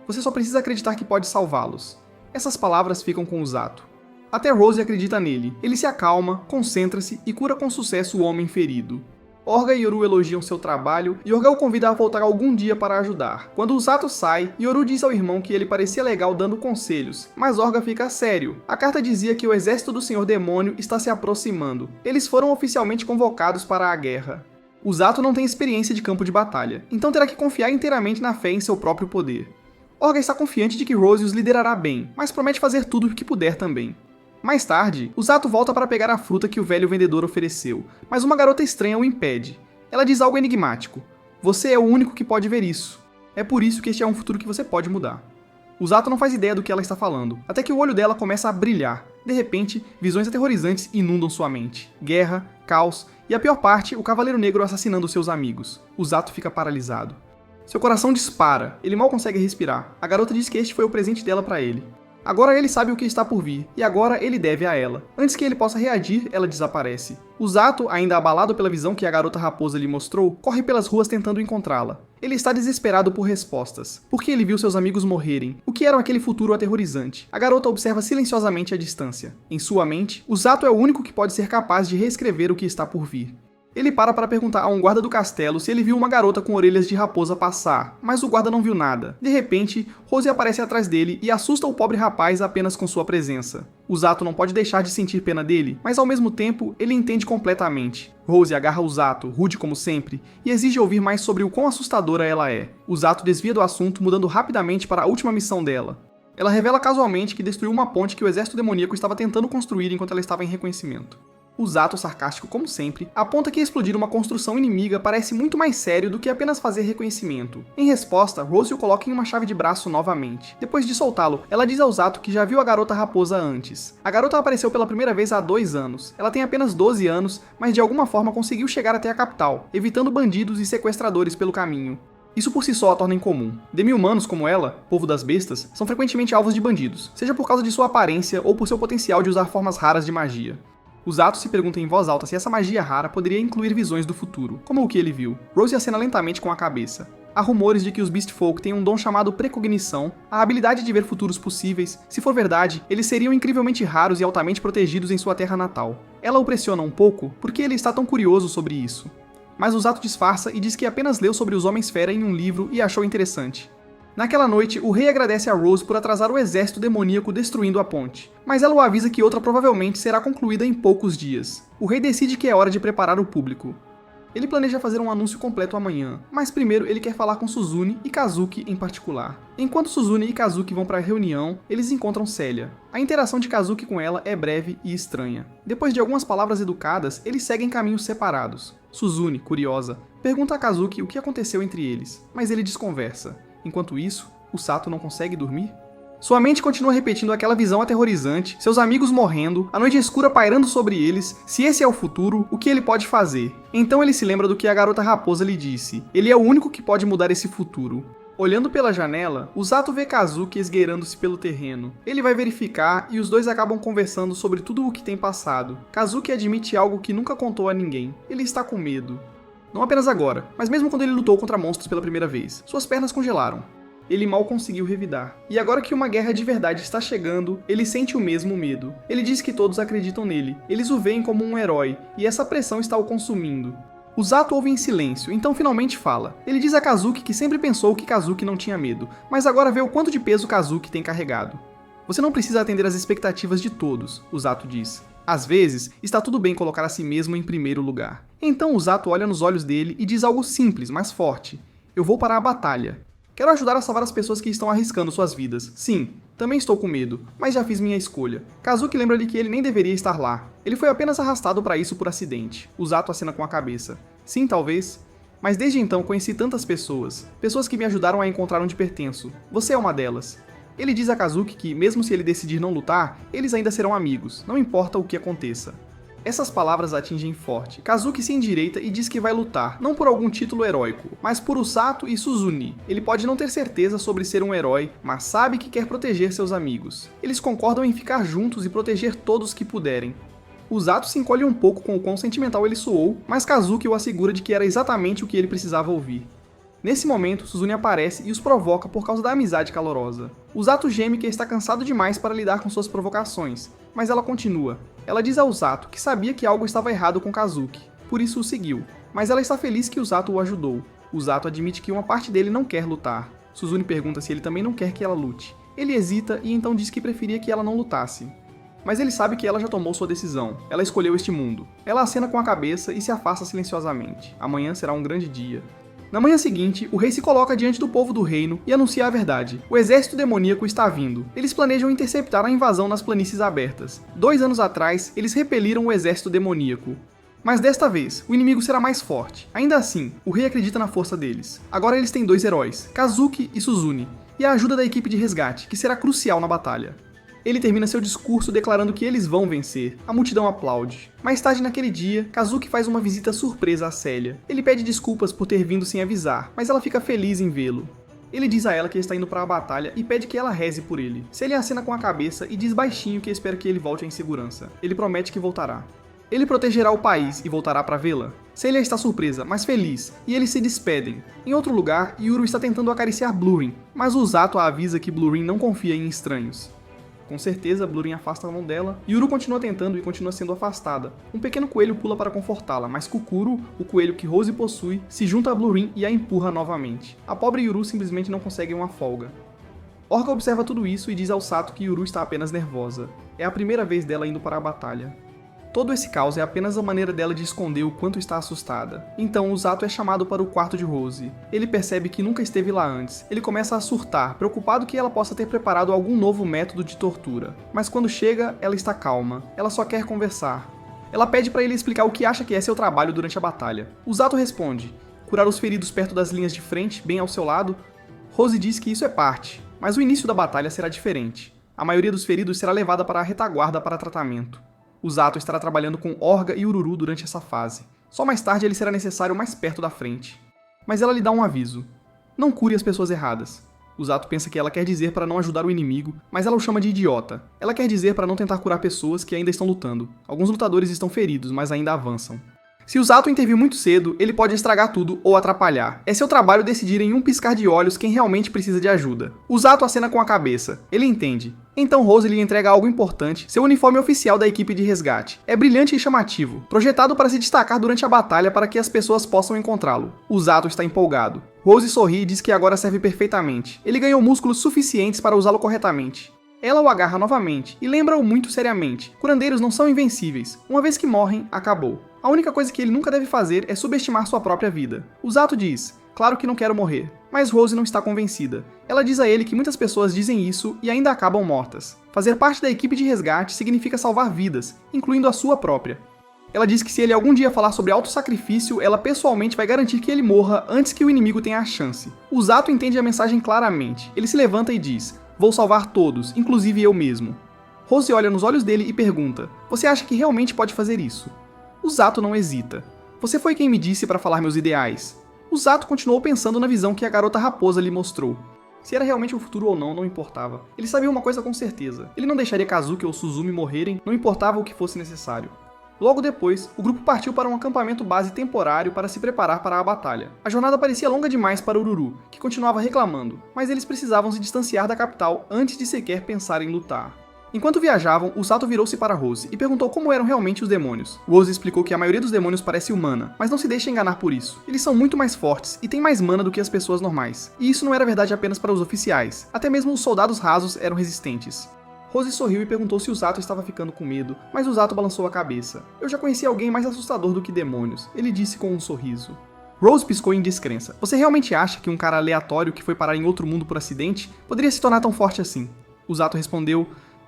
Você só precisa acreditar que pode salvá-los. Essas palavras ficam com o Zato. Até Rose acredita nele. Ele se acalma, concentra-se e cura com sucesso o homem ferido. Orga e Yoru elogiam seu trabalho e Orga o convida a voltar algum dia para ajudar. Quando o Zato sai, Yoru diz ao irmão que ele parecia legal dando conselhos, mas Orga fica sério. A carta dizia que o exército do Senhor Demônio está se aproximando. Eles foram oficialmente convocados para a guerra. O Zato não tem experiência de campo de batalha, então terá que confiar inteiramente na fé em seu próprio poder. Orga está confiante de que Rose os liderará bem, mas promete fazer tudo o que puder também. Mais tarde, o Zato volta para pegar a fruta que o velho vendedor ofereceu, mas uma garota estranha o impede. Ela diz algo enigmático. Você é o único que pode ver isso. É por isso que este é um futuro que você pode mudar. O Zato não faz ideia do que ela está falando, até que o olho dela começa a brilhar. De repente, visões aterrorizantes inundam sua mente. Guerra, caos e a pior parte, o Cavaleiro Negro assassinando seus amigos. O Zato fica paralisado. Seu coração dispara, ele mal consegue respirar. A garota diz que este foi o presente dela para ele. Agora ele sabe o que está por vir, e agora ele deve a ela. Antes que ele possa reagir, ela desaparece. O Zato, ainda abalado pela visão que a garota raposa lhe mostrou, corre pelas ruas tentando encontrá-la. Ele está desesperado por respostas. Porque ele viu seus amigos morrerem? O que era aquele futuro aterrorizante? A garota observa silenciosamente a distância. Em sua mente, o Zato é o único que pode ser capaz de reescrever o que está por vir. Ele para perguntar a um guarda do castelo se ele viu uma garota com orelhas de raposa passar, mas o guarda não viu nada. De repente, Rose aparece atrás dele e assusta o pobre rapaz apenas com sua presença. O Zato não pode deixar de sentir pena dele, mas ao mesmo tempo, ele entende completamente. Rose agarra o Zato, rude como sempre, e exige ouvir mais sobre o quão assustadora ela é. O Zato desvia do assunto, mudando rapidamente para a última missão dela. Ela revela casualmente que destruiu uma ponte que o exército demoníaco estava tentando construir enquanto ela estava em reconhecimento. O Zato, sarcástico como sempre, aponta que explodir uma construção inimiga parece muito mais sério do que apenas fazer reconhecimento. Em resposta, Rose o coloca em uma chave de braço novamente. Depois de soltá-lo, ela diz ao Zato que já viu a garota raposa antes. A garota apareceu pela primeira vez há 2 anos. Ela tem apenas 12 anos, mas de alguma forma conseguiu chegar até a capital, evitando bandidos e sequestradores pelo caminho. Isso por si só a torna incomum. Demi-humanos como ela, povo das bestas, são frequentemente alvos de bandidos, seja por causa de sua aparência ou por seu potencial de usar formas raras de magia. O Zato se pergunta em voz alta se essa magia rara poderia incluir visões do futuro, como o que ele viu. Rose acena lentamente com a cabeça. Há rumores de que os Beast Folk têm um dom chamado precognição, a habilidade de ver futuros possíveis. Se for verdade, eles seriam incrivelmente raros e altamente protegidos em sua terra natal. Ela o pressiona um pouco porque ele está tão curioso sobre isso. Mas o Zato disfarça e diz que apenas leu sobre os Homens-Fera em um livro e achou interessante. Naquela noite, o rei agradece a Rose por atrasar o exército demoníaco destruindo a ponte, mas ela o avisa que outra provavelmente será concluída em poucos dias. O rei decide que é hora de preparar o público. Ele planeja fazer um anúncio completo amanhã, mas primeiro ele quer falar com Suzune e Kazuki em particular. Enquanto Suzune e Kazuki vão para a reunião, eles encontram Celia. A interação de Kazuki com ela é breve e estranha. Depois de algumas palavras educadas, eles seguem caminhos separados. Suzune, curiosa, pergunta a Kazuki o que aconteceu entre eles, mas ele desconversa. Enquanto isso, o Sato não consegue dormir? Sua mente continua repetindo aquela visão aterrorizante, seus amigos morrendo, a noite escura pairando sobre eles. Se esse é o futuro, o que ele pode fazer? Então ele se lembra do que a garota raposa lhe disse. Ele é o único que pode mudar esse futuro. Olhando pela janela, o Sato vê Kazuki esgueirando-se pelo terreno. Ele vai verificar e os dois acabam conversando sobre tudo o que tem passado. Kazuki admite algo que nunca contou a ninguém. Ele está com medo. Não apenas agora, mas mesmo quando ele lutou contra monstros pela primeira vez. Suas pernas congelaram. Ele mal conseguiu revidar. E agora que uma guerra de verdade está chegando, ele sente o mesmo medo. Ele diz que todos acreditam nele. Eles o veem como um herói, e essa pressão está o consumindo. O Sato ouve em silêncio, então finalmente fala. Ele diz a Kazuki que sempre pensou que Kazuki não tinha medo, mas agora vê o quanto de peso Kazuki tem carregado. Você não precisa atender às expectativas de todos, o Sato diz. Às vezes, está tudo bem colocar a si mesmo em primeiro lugar. Então o Sato olha nos olhos dele e diz algo simples, mas forte. Eu vou para a batalha. Quero ajudar a salvar as pessoas que estão arriscando suas vidas. Sim, também estou com medo, mas já fiz minha escolha. Kazuki lembra-lhe que ele nem deveria estar lá. Ele foi apenas arrastado para isso por acidente. O Sato acena com a cabeça. Sim, talvez. Mas desde então conheci tantas pessoas. Pessoas que me ajudaram a encontrar onde pertenço. Você é uma delas. Ele diz a Kazuki que, mesmo se ele decidir não lutar, eles ainda serão amigos, não importa o que aconteça. Essas palavras atingem forte. Kazuki se endireita e diz que vai lutar, não por algum título heróico, mas por Usato e Suzune. Ele pode não ter certeza sobre ser um herói, mas sabe que quer proteger seus amigos. Eles concordam em ficar juntos e proteger todos que puderem. Usato se encolhe um pouco com o quão sentimental ele soou, mas Kazuki o assegura de que era exatamente o que ele precisava ouvir. Nesse momento, Suzune aparece e os provoca por causa da amizade calorosa. Usato geme que está cansado demais para lidar com suas provocações, mas ela continua. Ela diz a Usato que sabia que algo estava errado com Kazuki, por isso o seguiu, mas ela está feliz que Usato o ajudou. Usato admite que uma parte dele não quer lutar. Suzune pergunta se ele também não quer que ela lute. Ele hesita e então diz que preferia que ela não lutasse. Mas ele sabe que ela já tomou sua decisão. Ela escolheu este mundo. Ela acena com a cabeça e se afasta silenciosamente. Amanhã será um grande dia. Na manhã seguinte, o rei se coloca diante do povo do reino e anuncia a verdade. O exército demoníaco está vindo. Eles planejam interceptar a invasão nas planícies abertas. 2 anos atrás, eles repeliram o exército demoníaco. Mas desta vez, o inimigo será mais forte. Ainda assim, o rei acredita na força deles. Agora eles têm 2 heróis, Kazuki e Suzune, e a ajuda da equipe de resgate, que será crucial na batalha. Ele termina seu discurso declarando que eles vão vencer. A multidão aplaude. Mais tarde naquele dia, Kazuki faz uma visita surpresa a Celia. Ele pede desculpas por ter vindo sem avisar, mas ela fica feliz em vê-lo. Ele diz a ela que está indo para a batalha e pede que ela reze por ele. Celia acena com a cabeça e diz baixinho que espera que ele volte em segurança. Ele promete que voltará. Ele protegerá o país e voltará para vê-la? Celia está surpresa, mas feliz, e eles se despedem. Em outro lugar, Yuru está tentando acariciar Blurin, mas Usato a avisa que Blurin não confia em estranhos. Com certeza, Blurin afasta a mão dela. Yuru continua tentando e continua sendo afastada. Um pequeno coelho pula para confortá-la, mas Kukuro, o coelho que Rose possui, se junta a Blurin e a empurra novamente. A pobre Yuru simplesmente não consegue uma folga. Orga observa tudo isso e diz ao Sato que Yuru está apenas nervosa. É a primeira vez dela indo para a batalha. Todo esse caos é apenas a maneira dela de esconder o quanto está assustada. Então, Usato é chamado para o quarto de Rose. Ele percebe que nunca esteve lá antes. Ele começa a surtar, preocupado que ela possa ter preparado algum novo método de tortura. Mas quando chega, ela está calma. Ela só quer conversar. Ela pede para ele explicar o que acha que é seu trabalho durante a batalha. Usato responde: curar os feridos perto das linhas de frente, bem ao seu lado. Rose diz que isso é parte, mas o início da batalha será diferente. A maioria dos feridos será levada para a retaguarda para tratamento. Usato estará trabalhando com Orga e Ururu durante essa fase. Só mais tarde ele será necessário mais perto da frente. Mas ela lhe dá um aviso. Não cure as pessoas erradas. Usato pensa que ela quer dizer para não ajudar o inimigo, mas ela o chama de idiota. Ela quer dizer para não tentar curar pessoas que ainda estão lutando. Alguns lutadores estão feridos, mas ainda avançam. Se Usato intervir muito cedo, ele pode estragar tudo ou atrapalhar. É seu trabalho decidir em um piscar de olhos quem realmente precisa de ajuda. Usato acena com a cabeça. Ele entende. Então Rose lhe entrega algo importante, seu uniforme oficial da equipe de resgate. É brilhante e chamativo, projetado para se destacar durante a batalha para que as pessoas possam encontrá-lo. Usato está empolgado. Rose sorri e diz que agora serve perfeitamente. Ele ganhou músculos suficientes para usá-lo corretamente. Ela o agarra novamente e lembra-o muito seriamente. Curandeiros não são invencíveis. Uma vez que morrem, acabou. A única coisa que ele nunca deve fazer é subestimar sua própria vida. Usato diz: claro que não quero morrer. Mas Rose não está convencida. Ela diz a ele que muitas pessoas dizem isso e ainda acabam mortas. Fazer parte da equipe de resgate significa salvar vidas, incluindo a sua própria. Ela diz que se ele algum dia falar sobre autossacrifício, ela pessoalmente vai garantir que ele morra antes que o inimigo tenha a chance. Usato entende a mensagem claramente. Ele se levanta e diz: vou salvar todos, inclusive eu mesmo. Rose olha nos olhos dele e pergunta: você acha que realmente pode fazer isso? Usato não hesita. Você foi quem me disse para falar meus ideais. Usato continuou pensando na visão que a garota raposa lhe mostrou. Se era realmente o futuro ou não, não importava. Ele sabia uma coisa com certeza. Ele não deixaria Kazuki ou Suzumi morrerem, não importava o que fosse necessário. Logo depois, o grupo partiu para um acampamento base temporário para se preparar para a batalha. A jornada parecia longa demais para Ururu, que continuava reclamando, mas eles precisavam se distanciar da capital antes de sequer pensar em lutar. Enquanto viajavam, Usato virou-se para Rose e perguntou como eram realmente os demônios. Rose explicou que a maioria dos demônios parece humana, mas não se deixe enganar por isso. Eles são muito mais fortes e têm mais mana do que as pessoas normais. E isso não era verdade apenas para os oficiais, até mesmo os soldados rasos eram resistentes. Rose sorriu e perguntou se Usato estava ficando com medo, mas Usato balançou a cabeça. Eu já conheci alguém mais assustador do que demônios, ele disse com um sorriso. Rose piscou em descrença. Você realmente acha que um cara aleatório que foi parar em outro mundo por acidente poderia se tornar tão forte assim? Usato respondeu: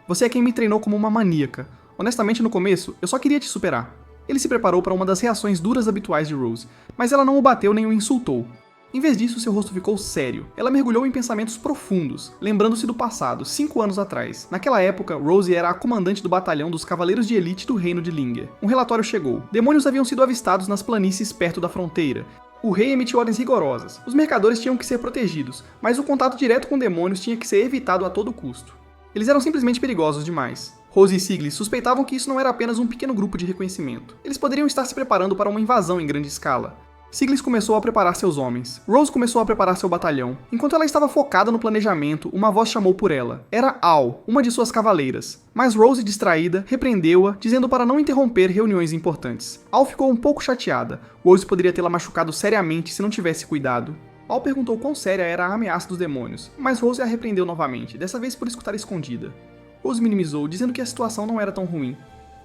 você é quem me treinou como uma maníaca. Honestamente, no começo, eu só queria te superar. Ele se preparou para uma das reações duras habituais de Rose, mas ela não o bateu nem o insultou. Em vez disso, seu rosto ficou sério. Ela mergulhou em pensamentos profundos, lembrando-se do passado, 5 anos atrás. Naquela época, Rose era a comandante do batalhão dos Cavaleiros de Elite do Reino de Linger. Um relatório chegou. Demônios haviam sido avistados nas planícies perto da fronteira. O rei emitiu ordens rigorosas. Os mercadores tinham que ser protegidos, mas o contato direto com demônios tinha que ser evitado a todo custo. Eles eram simplesmente perigosos demais. Rose e Siglis suspeitavam que isso não era apenas um pequeno grupo de reconhecimento. Eles poderiam estar se preparando para uma invasão em grande escala. Siglis começou a preparar seus homens. Rose começou a preparar seu batalhão. Enquanto ela estava focada no planejamento, uma voz chamou por ela. Era Al, uma de suas cavaleiras. Mas Rose, distraída, repreendeu-a, dizendo para não interromper reuniões importantes. Al ficou um pouco chateada. Rose poderia tê-la machucado seriamente se não tivesse cuidado. Al perguntou quão séria era a ameaça dos demônios, mas Rose a repreendeu novamente, dessa vez por escutar escondida. Rose minimizou, dizendo que a situação não era tão ruim.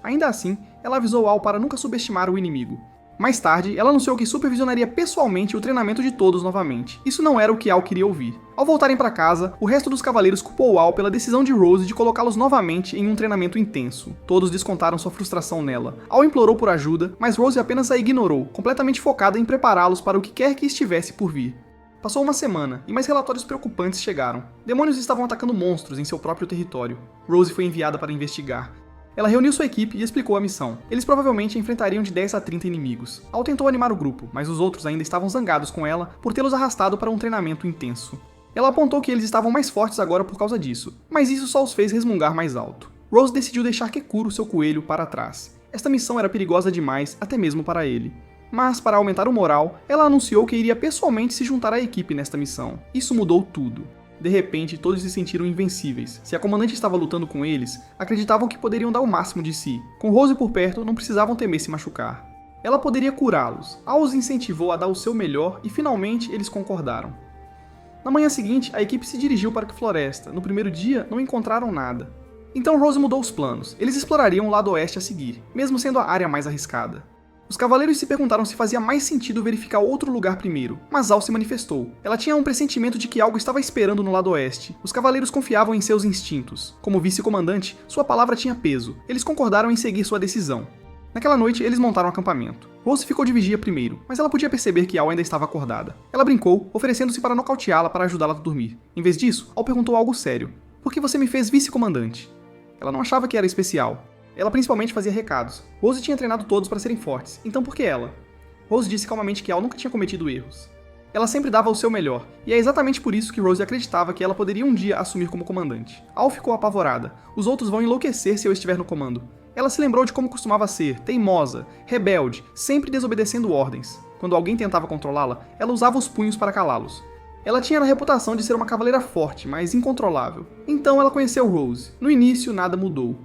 Ainda assim, ela avisou Al para nunca subestimar o inimigo. Mais tarde, ela anunciou que supervisionaria pessoalmente o treinamento de todos novamente. Isso não era o que Al queria ouvir. Ao voltarem para casa, o resto dos cavaleiros culpou Al pela decisão de Rose de colocá-los novamente em um treinamento intenso. Todos descontaram sua frustração nela. Al implorou por ajuda, mas Rose apenas a ignorou, completamente focada em prepará-los para o que quer que estivesse por vir. Passou uma semana, e mais relatórios preocupantes chegaram. Demônios estavam atacando monstros em seu próprio território. Rose foi enviada para investigar. Ela reuniu sua equipe e explicou a missão. Eles provavelmente enfrentariam de 10 a 30 inimigos. Al tentou animar o grupo, mas os outros ainda estavam zangados com ela por tê-los arrastado para um treinamento intenso. Ela apontou que eles estavam mais fortes agora por causa disso, mas isso só os fez resmungar mais alto. Rose decidiu deixar Kekuro, seu coelho, para trás. Esta missão era perigosa demais, até mesmo para ele. Mas, para aumentar o moral, ela anunciou que iria pessoalmente se juntar à equipe nesta missão. Isso mudou tudo. De repente, todos se sentiram invencíveis. Se a comandante estava lutando com eles, acreditavam que poderiam dar o máximo de si. Com Rose por perto, não precisavam temer se machucar. Ela poderia curá-los. Al os incentivou a dar o seu melhor e finalmente eles concordaram. Na manhã seguinte, a equipe se dirigiu para a floresta. No primeiro dia, não encontraram nada. Então Rose mudou os planos. Eles explorariam o lado oeste a seguir, mesmo sendo a área mais arriscada. Os cavaleiros se perguntaram se fazia mais sentido verificar outro lugar primeiro, mas Al se manifestou. Ela tinha um pressentimento de que algo estava esperando no lado oeste. Os cavaleiros confiavam em seus instintos. Como vice-comandante, sua palavra tinha peso. Eles concordaram em seguir sua decisão. Naquela noite, eles montaram um acampamento. Rose ficou de vigia primeiro, mas ela podia perceber que Al ainda estava acordada. Ela brincou, oferecendo-se para nocauteá-la para ajudá-la a dormir. Em vez disso, Al perguntou algo sério. Por que você me fez vice-comandante? Ela não achava que era especial. Ela principalmente fazia recados. Rose tinha treinado todos para serem fortes, então por que ela? Rose disse calmamente que Al nunca tinha cometido erros. Ela sempre dava o seu melhor, e é exatamente por isso que Rose acreditava que ela poderia um dia assumir como comandante. Al ficou apavorada. Os outros vão enlouquecer se eu estiver no comando. Ela se lembrou de como costumava ser, teimosa, rebelde, sempre desobedecendo ordens. Quando alguém tentava controlá-la, ela usava os punhos para calá-los. Ela tinha a reputação de ser uma cavaleira forte, mas incontrolável. Então ela conheceu Rose. No início, nada mudou.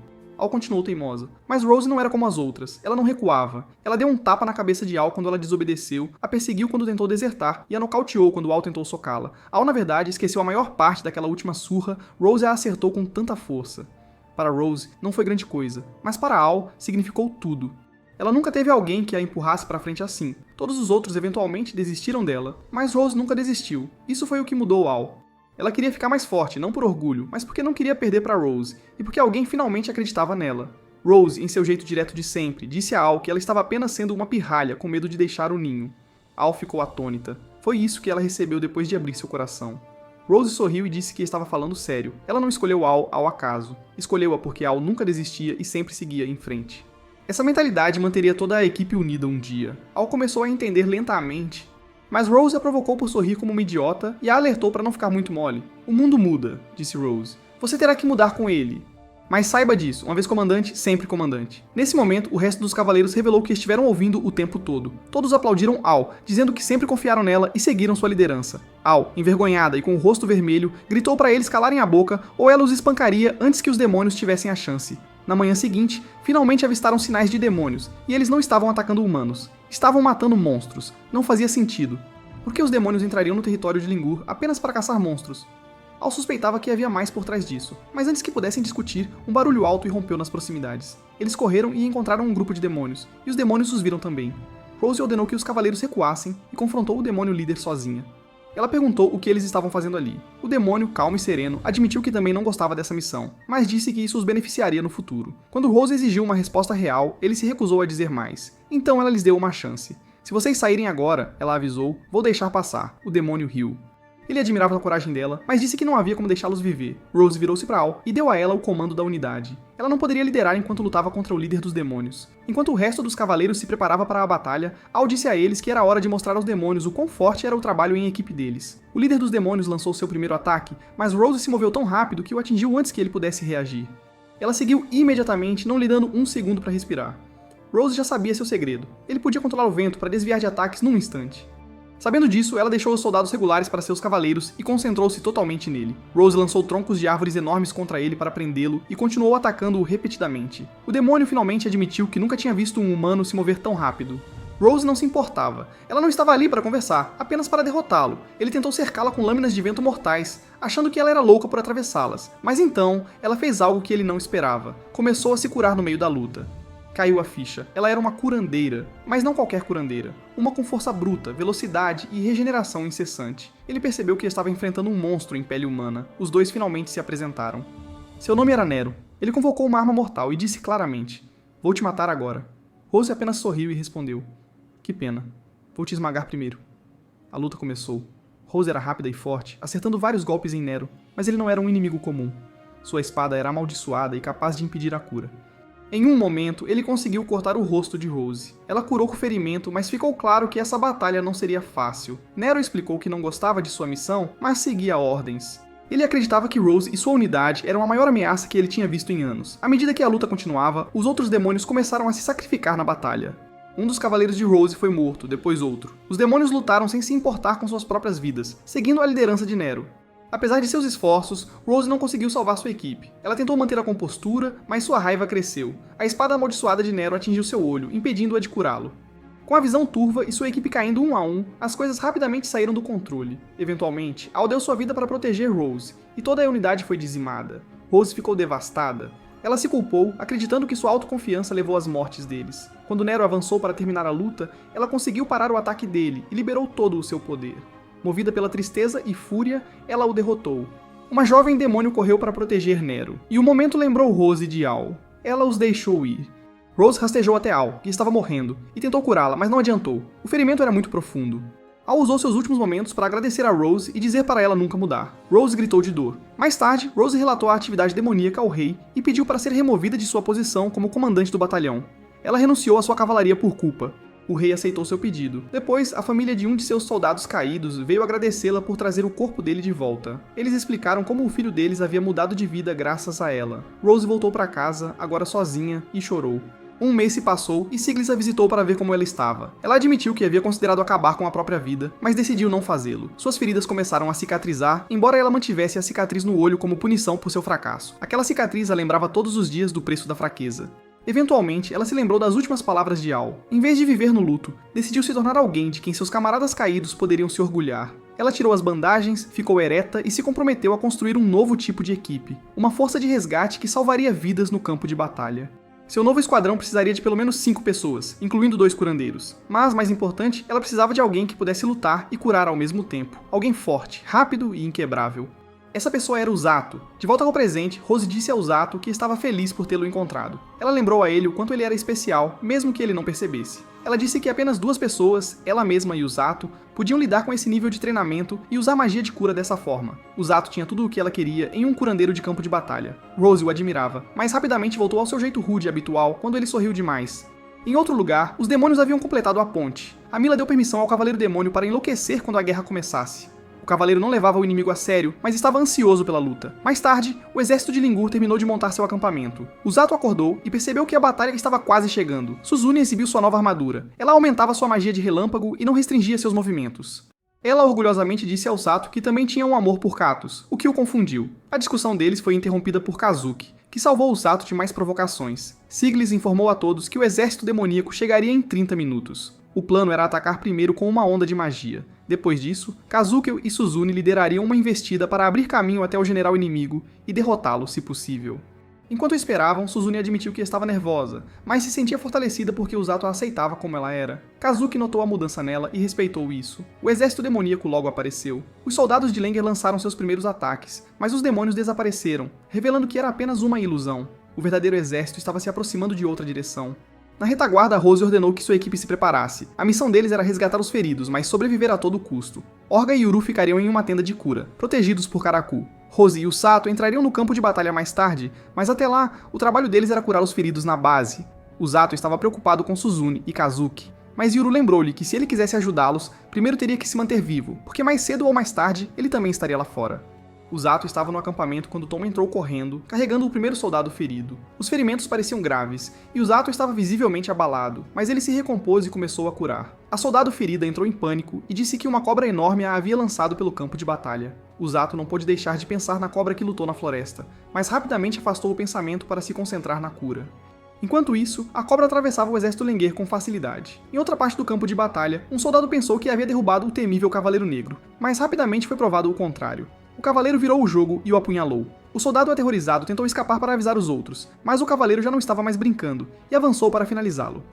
Al continuou teimosa. Mas Rose não era como as outras, ela não recuava. Ela deu um tapa na cabeça de Al quando ela desobedeceu, a perseguiu quando tentou desertar e a nocauteou quando Al tentou socá-la. Al, na verdade, esqueceu a maior parte daquela última surra. Rose a acertou com tanta força. Para Rose, não foi grande coisa, mas para Al, significou tudo. Ela nunca teve alguém que a empurrasse para frente assim. Todos os outros eventualmente desistiram dela, mas Rose nunca desistiu. Isso foi o que mudou Al. Ela queria ficar mais forte, não por orgulho, mas porque não queria perder para Rose, e porque alguém finalmente acreditava nela. Rose, em seu jeito direto de sempre, disse a Al que ela estava apenas sendo uma pirralha com medo de deixar o ninho. Al ficou atônita. Foi isso que ela recebeu depois de abrir seu coração. Rose sorriu e disse que estava falando sério. Ela não escolheu Al ao acaso. Escolheu-a porque Al nunca desistia e sempre seguia em frente. Essa mentalidade manteria toda a equipe unida um dia. Al começou a entender lentamente. Mas Rose a provocou por sorrir como uma idiota e a alertou para não ficar muito mole. O mundo muda, disse Rose. Você terá que mudar com ele. Mas saiba disso, uma vez comandante, sempre comandante. Nesse momento, o resto dos cavaleiros revelou que estiveram ouvindo o tempo todo. Todos aplaudiram Al, dizendo que sempre confiaram nela e seguiram sua liderança. Al, envergonhada e com o rosto vermelho, gritou para eles calarem a boca ou ela os espancaria antes que os demônios tivessem a chance. Na manhã seguinte, finalmente avistaram sinais de demônios, e eles não estavam atacando humanos. Estavam matando monstros. Não fazia sentido. Por que os demônios entrariam no território de Lingur apenas para caçar monstros? Al suspeitava que havia mais por trás disso, mas antes que pudessem discutir, um barulho alto irrompeu nas proximidades. Eles correram e encontraram um grupo de demônios, e os demônios os viram também. Rose ordenou que os cavaleiros recuassem e confrontou o demônio líder sozinha. Ela perguntou o que eles estavam fazendo ali. O demônio, calmo e sereno, admitiu que também não gostava dessa missão, mas disse que isso os beneficiaria no futuro. Quando Rose exigiu uma resposta real, ele se recusou a dizer mais. Então ela lhes deu uma chance. Se vocês saírem agora, ela avisou, vou deixar passar. O demônio riu. Ele admirava a coragem dela, mas disse que não havia como deixá-los viver. Rose virou-se para Al e deu a ela o comando da unidade. Ela não poderia liderar enquanto lutava contra o líder dos demônios. Enquanto o resto dos cavaleiros se preparava para a batalha, Al disse a eles que era hora de mostrar aos demônios o quão forte era o trabalho em equipe deles. O líder dos demônios lançou seu primeiro ataque, mas Rose se moveu tão rápido que o atingiu antes que ele pudesse reagir. Ela seguiu imediatamente, não lhe dando um segundo para respirar. Rose já sabia seu segredo. Ele podia controlar o vento para desviar de ataques num instante. Sabendo disso, ela deixou os soldados regulares para seus cavaleiros e concentrou-se totalmente nele. Rose lançou troncos de árvores enormes contra ele para prendê-lo e continuou atacando-o repetidamente. O demônio finalmente admitiu que nunca tinha visto um humano se mover tão rápido. Rose não se importava. Ela não estava ali para conversar, apenas para derrotá-lo. Ele tentou cercá-la com lâminas de vento mortais, achando que ela era louca por atravessá-las. Mas então, ela fez algo que ele não esperava. Começou a se curar no meio da luta. Caiu a ficha. Ela era uma curandeira, mas não qualquer curandeira. Uma com força bruta, velocidade e regeneração incessante. Ele percebeu que estava enfrentando um monstro em pele humana. Os dois finalmente se apresentaram. Seu nome era Nero. Ele convocou uma arma mortal e disse claramente: "Vou te matar agora." Rose apenas sorriu e respondeu: "Que pena. Vou te esmagar primeiro." A luta começou. Rose era rápida e forte, acertando vários golpes em Nero, mas ele não era um inimigo comum. Sua espada era amaldiçoada e capaz de impedir a cura. Em um momento, ele conseguiu cortar o rosto de Rose. Ela curou com o ferimento, mas ficou claro que essa batalha não seria fácil. Nero explicou que não gostava de sua missão, mas seguia ordens. Ele acreditava que Rose e sua unidade eram a maior ameaça que ele tinha visto em anos. À medida que a luta continuava, os outros demônios começaram a se sacrificar na batalha. Um dos cavaleiros de Rose foi morto, depois outro. Os demônios lutaram sem se importar com suas próprias vidas, seguindo a liderança de Nero. Apesar de seus esforços, Rose não conseguiu salvar sua equipe. Ela tentou manter a compostura, mas sua raiva cresceu. A espada amaldiçoada de Nero atingiu seu olho, impedindo-a de curá-lo. Com a visão turva e sua equipe caindo um a um, as coisas rapidamente saíram do controle. Eventualmente, Al deu sua vida para proteger Rose, e toda a unidade foi dizimada. Rose ficou devastada. Ela se culpou, acreditando que sua autoconfiança levou às mortes deles. Quando Nero avançou para terminar a luta, ela conseguiu parar o ataque dele e liberou todo o seu poder. Movida pela tristeza e fúria, ela o derrotou. Uma jovem demônio correu para proteger Nero, e o momento lembrou Rose de Al. Ela os deixou ir. Rose rastejou até Al, que estava morrendo, e tentou curá-la, mas não adiantou. O ferimento era muito profundo. Al usou seus últimos momentos para agradecer a Rose e dizer para ela nunca mudar. Rose gritou de dor. Mais tarde, Rose relatou a atividade demoníaca ao rei e pediu para ser removida de sua posição como comandante do batalhão. Ela renunciou à sua cavalaria por culpa. O rei aceitou seu pedido. Depois, a família de um de seus soldados caídos veio agradecê-la por trazer o corpo dele de volta. Eles explicaram como o filho deles havia mudado de vida graças a ela. Rose voltou para casa, agora sozinha, e chorou. Um mês se passou e Siglis a visitou para ver como ela estava. Ela admitiu que havia considerado acabar com a própria vida, mas decidiu não fazê-lo. Suas feridas começaram a cicatrizar, embora ela mantivesse a cicatriz no olho como punição por seu fracasso. Aquela cicatriz a lembrava todos os dias do preço da fraqueza. Eventualmente, ela se lembrou das últimas palavras de Al. Em vez de viver no luto, decidiu se tornar alguém de quem seus camaradas caídos poderiam se orgulhar. Ela tirou as bandagens, ficou ereta e se comprometeu a construir um novo tipo de equipe, uma força de resgate que salvaria vidas no campo de batalha. Seu novo esquadrão precisaria de pelo menos 5 pessoas, incluindo 2 curandeiros. Mas, mais importante, ela precisava de alguém que pudesse lutar e curar ao mesmo tempo. Alguém forte, rápido e inquebrável. Essa pessoa era o Zato. De volta ao presente, Rose disse ao Zato que estava feliz por tê-lo encontrado. Ela lembrou a ele o quanto ele era especial, mesmo que ele não percebesse. Ela disse que apenas 2 pessoas, ela mesma e o Zato, podiam lidar com esse nível de treinamento e usar magia de cura dessa forma. O Zato tinha tudo o que ela queria em um curandeiro de campo de batalha. Rose o admirava, mas rapidamente voltou ao seu jeito rude e habitual quando ele sorriu demais. Em outro lugar, os demônios haviam completado a ponte. A Mila deu permissão ao Cavaleiro Demônio para enlouquecer quando a guerra começasse. O cavaleiro não levava o inimigo a sério, mas estava ansioso pela luta. Mais tarde, o exército de Lingur terminou de montar seu acampamento. O Zato acordou e percebeu que a batalha estava quase chegando. Suzune exibiu sua nova armadura. Ela aumentava sua magia de relâmpago e não restringia seus movimentos. Ela orgulhosamente disse ao Zato que também tinha um amor por Katos, o que o confundiu. A discussão deles foi interrompida por Kazuki, que salvou o Zato de mais provocações. Siglis informou a todos que o exército demoníaco chegaria em 30 minutos. O plano era atacar primeiro com uma onda de magia. Depois disso, Kazuki e Suzune liderariam uma investida para abrir caminho até o general inimigo e derrotá-lo, se possível. Enquanto esperavam, Suzune admitiu que estava nervosa, mas se sentia fortalecida porque o Zato a aceitava como ela era. Kazuki notou a mudança nela e respeitou isso. O exército demoníaco logo apareceu. Os soldados de Lenger lançaram seus primeiros ataques, mas os demônios desapareceram, revelando que era apenas uma ilusão. O verdadeiro exército estava se aproximando de outra direção. Na retaguarda, Rose ordenou que sua equipe se preparasse. A missão deles era resgatar os feridos, mas sobreviver a todo custo. Orga e Yuru ficariam em uma tenda de cura, protegidos por Karaku. Rose e o Sato entrariam no campo de batalha mais tarde, mas até lá, o trabalho deles era curar os feridos na base. O Sato estava preocupado com Suzune e Kazuki, mas Yuru lembrou-lhe que se ele quisesse ajudá-los, primeiro teria que se manter vivo, porque mais cedo ou mais tarde, ele também estaria lá fora. O Sato estava no acampamento quando Tom entrou correndo, carregando o primeiro soldado ferido. Os ferimentos pareciam graves, e o Sato estava visivelmente abalado, mas ele se recompôs e começou a curar. A soldado ferida entrou em pânico e disse que uma cobra enorme a havia lançado pelo campo de batalha. O Sato não pôde deixar de pensar na cobra que lutou na floresta, mas rapidamente afastou o pensamento para se concentrar na cura. Enquanto isso, a cobra atravessava o exército Lenguer com facilidade. Em outra parte do campo de batalha, um soldado pensou que havia derrubado o temível Cavaleiro Negro, mas rapidamente foi provado o contrário. O cavaleiro virou o jogo e o apunhalou. O soldado aterrorizado tentou escapar para avisar os outros, mas o cavaleiro já não estava mais brincando, e avançou para finalizá-lo.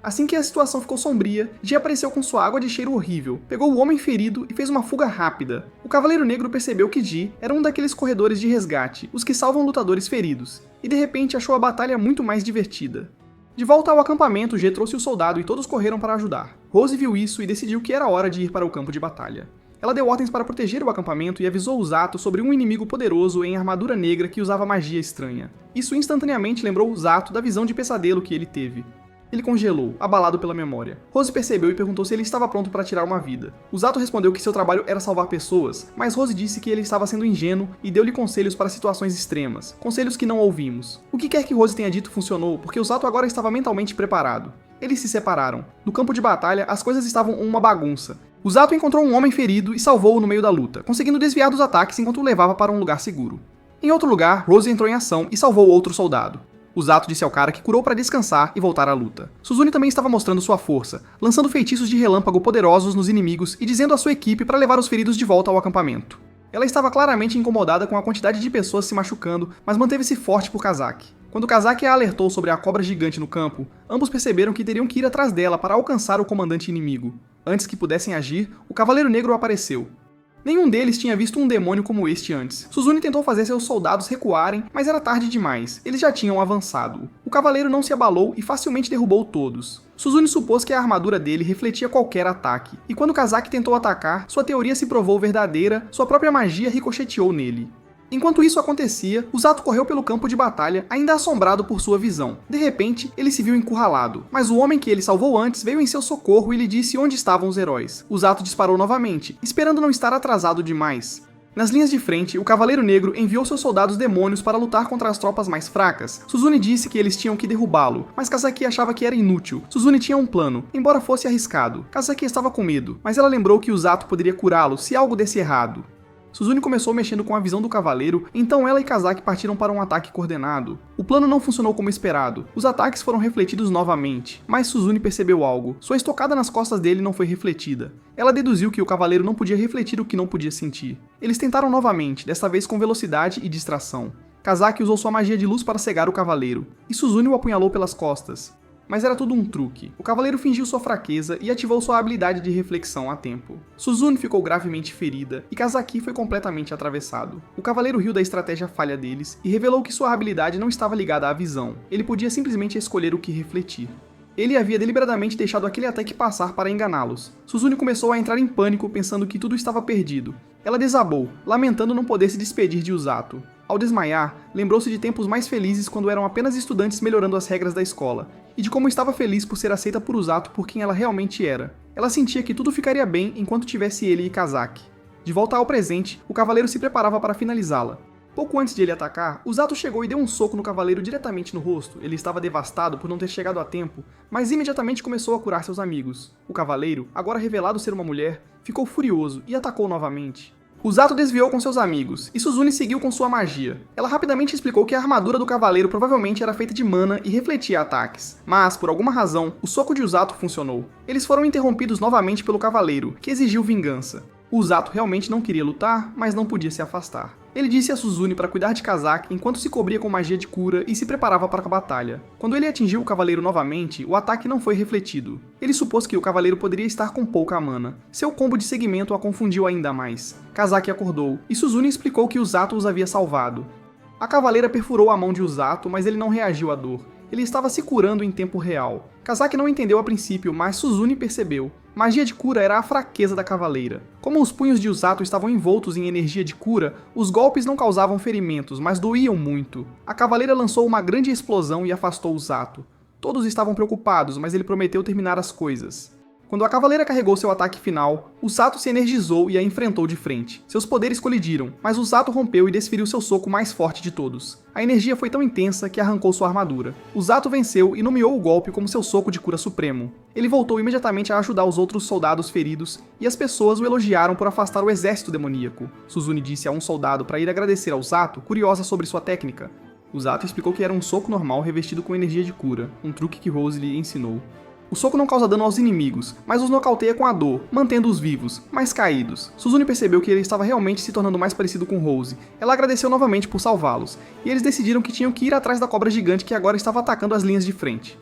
Assim que a situação ficou sombria, Ji apareceu com sua água de cheiro horrível, pegou o homem ferido e fez uma fuga rápida. O Cavaleiro Negro percebeu que Ji era um daqueles corredores de resgate, os que salvam lutadores feridos, e de repente achou a batalha muito mais divertida. De volta ao acampamento, Ji trouxe o soldado e todos correram para ajudar. Rose viu isso e decidiu que era hora de ir para o campo de batalha. Ela deu ordens para proteger o acampamento e avisou o Sato sobre um inimigo poderoso em armadura negra que usava magia estranha. Isso instantaneamente lembrou o Sato da visão de pesadelo que ele teve. Ele congelou, abalado pela memória. Rose percebeu e perguntou se ele estava pronto para tirar uma vida. O Sato respondeu que seu trabalho era salvar pessoas, mas Rose disse que ele estava sendo ingênuo e deu-lhe conselhos para situações extremas, conselhos que não ouvimos. O que quer que Rose tenha dito funcionou, porque o Sato agora estava mentalmente preparado. Eles se separaram. No campo de batalha, as coisas estavam uma bagunça. O Sato encontrou um homem ferido e salvou-o no meio da luta, conseguindo desviar dos ataques enquanto o levava para um lugar seguro. Em outro lugar, Rose entrou em ação e salvou outro soldado. O Sato disse ao cara que curou para descansar e voltar à luta. Suzune também estava mostrando sua força, lançando feitiços de relâmpago poderosos nos inimigos e dizendo à sua equipe para levar os feridos de volta ao acampamento. Ela estava claramente incomodada com a quantidade de pessoas se machucando, mas manteve-se forte por Kazaki. Quando Kazaki a alertou sobre a cobra gigante no campo, ambos perceberam que teriam que ir atrás dela para alcançar o comandante inimigo. Antes que pudessem agir, o Cavaleiro Negro apareceu. Nenhum deles tinha visto um demônio como este antes. Suzune tentou fazer seus soldados recuarem, mas era tarde demais, eles já tinham avançado. O cavaleiro não se abalou e facilmente derrubou todos. Suzune supôs que a armadura dele refletia qualquer ataque, e quando Kazaki tentou atacar, sua teoria se provou verdadeira, sua própria magia ricocheteou nele. Enquanto isso acontecia, o Sato correu pelo campo de batalha, ainda assombrado por sua visão. De repente, ele se viu encurralado, mas o homem que ele salvou antes veio em seu socorro e lhe disse onde estavam os heróis. O Sato disparou novamente, esperando não estar atrasado demais. Nas linhas de frente, o Cavaleiro Negro enviou seus soldados demônios para lutar contra as tropas mais fracas. Suzune disse que eles tinham que derrubá-lo, mas Kazaki achava que era inútil. Suzune tinha um plano, embora fosse arriscado. Kazaki estava com medo, mas ela lembrou que o Sato poderia curá-lo se algo desse errado. Suzune começou mexendo com a visão do cavaleiro, então ela e Kazaki partiram para um ataque coordenado. O plano não funcionou como esperado, os ataques foram refletidos novamente, mas Suzune percebeu algo, sua estocada nas costas dele não foi refletida. Ela deduziu que o cavaleiro não podia refletir o que não podia sentir. Eles tentaram novamente, desta vez com velocidade e distração. Kazaki usou sua magia de luz para cegar o cavaleiro, e Suzune o apunhalou pelas costas. Mas era tudo um truque. O cavaleiro fingiu sua fraqueza e ativou sua habilidade de reflexão a tempo. Suzune ficou gravemente ferida e Kazaki foi completamente atravessado. O cavaleiro riu da estratégia falha deles e revelou que sua habilidade não estava ligada à visão. Ele podia simplesmente escolher o que refletir. Ele havia deliberadamente deixado aquele ataque passar para enganá-los. Suzune começou a entrar em pânico pensando que tudo estava perdido. Ela desabou, lamentando não poder se despedir de Usato. Ao desmaiar, lembrou-se de tempos mais felizes quando eram apenas estudantes melhorando as regras da escola, e de como estava feliz por ser aceita por Usato por quem ela realmente era. Ela sentia que tudo ficaria bem enquanto tivesse ele e Kazaki. De volta ao presente, o cavaleiro se preparava para finalizá-la. Pouco antes de ele atacar, Usato chegou e deu um soco no cavaleiro diretamente no rosto. Ele estava devastado por não ter chegado a tempo, mas imediatamente começou a curar seus amigos. O cavaleiro, agora revelado ser uma mulher, ficou furioso e atacou novamente. Usato desviou com seus amigos, e Suzune seguiu com sua magia. Ela rapidamente explicou que a armadura do cavaleiro provavelmente era feita de mana e refletia ataques, mas, por alguma razão, o soco de Usato funcionou. Eles foram interrompidos novamente pelo cavaleiro, que exigiu vingança. Usato realmente não queria lutar, mas não podia se afastar. Ele disse a Suzune para cuidar de Kazaki enquanto se cobria com magia de cura e se preparava para a batalha. Quando ele atingiu o cavaleiro novamente, o ataque não foi refletido. Ele supôs que o cavaleiro poderia estar com pouca mana. Seu combo de segmento a confundiu ainda mais. Kazaki acordou, e Suzune explicou que Usato os havia salvado. A cavaleira perfurou a mão de Usato, mas ele não reagiu à dor. Ele estava se curando em tempo real. Kazaki não entendeu a princípio, mas Suzune percebeu. Magia de cura era a fraqueza da cavaleira. Como os punhos de Usato estavam envoltos em energia de cura, os golpes não causavam ferimentos, mas doíam muito. A cavaleira lançou uma grande explosão e afastou Usato. Todos estavam preocupados, mas ele prometeu terminar as coisas. Quando a cavaleira carregou seu ataque final, Usato se energizou e a enfrentou de frente. Seus poderes colidiram, mas Usato rompeu e desferiu seu soco mais forte de todos. A energia foi tão intensa que arrancou sua armadura. Usato venceu e nomeou o golpe como seu soco de cura supremo. Ele voltou imediatamente a ajudar os outros soldados feridos, e as pessoas o elogiaram por afastar o exército demoníaco. Suzune disse a um soldado para ir agradecer a Usato, curiosa sobre sua técnica. Usato explicou que era um soco normal revestido com energia de cura, um truque que Rose lhe ensinou. O soco não causa dano aos inimigos, mas os nocauteia com a dor, mantendo-os vivos, mas caídos. Suzune percebeu que ele estava realmente se tornando mais parecido com Rose. Ela agradeceu novamente por salvá-los, e eles decidiram que tinham que ir atrás da cobra gigante que agora estava atacando as linhas de frente.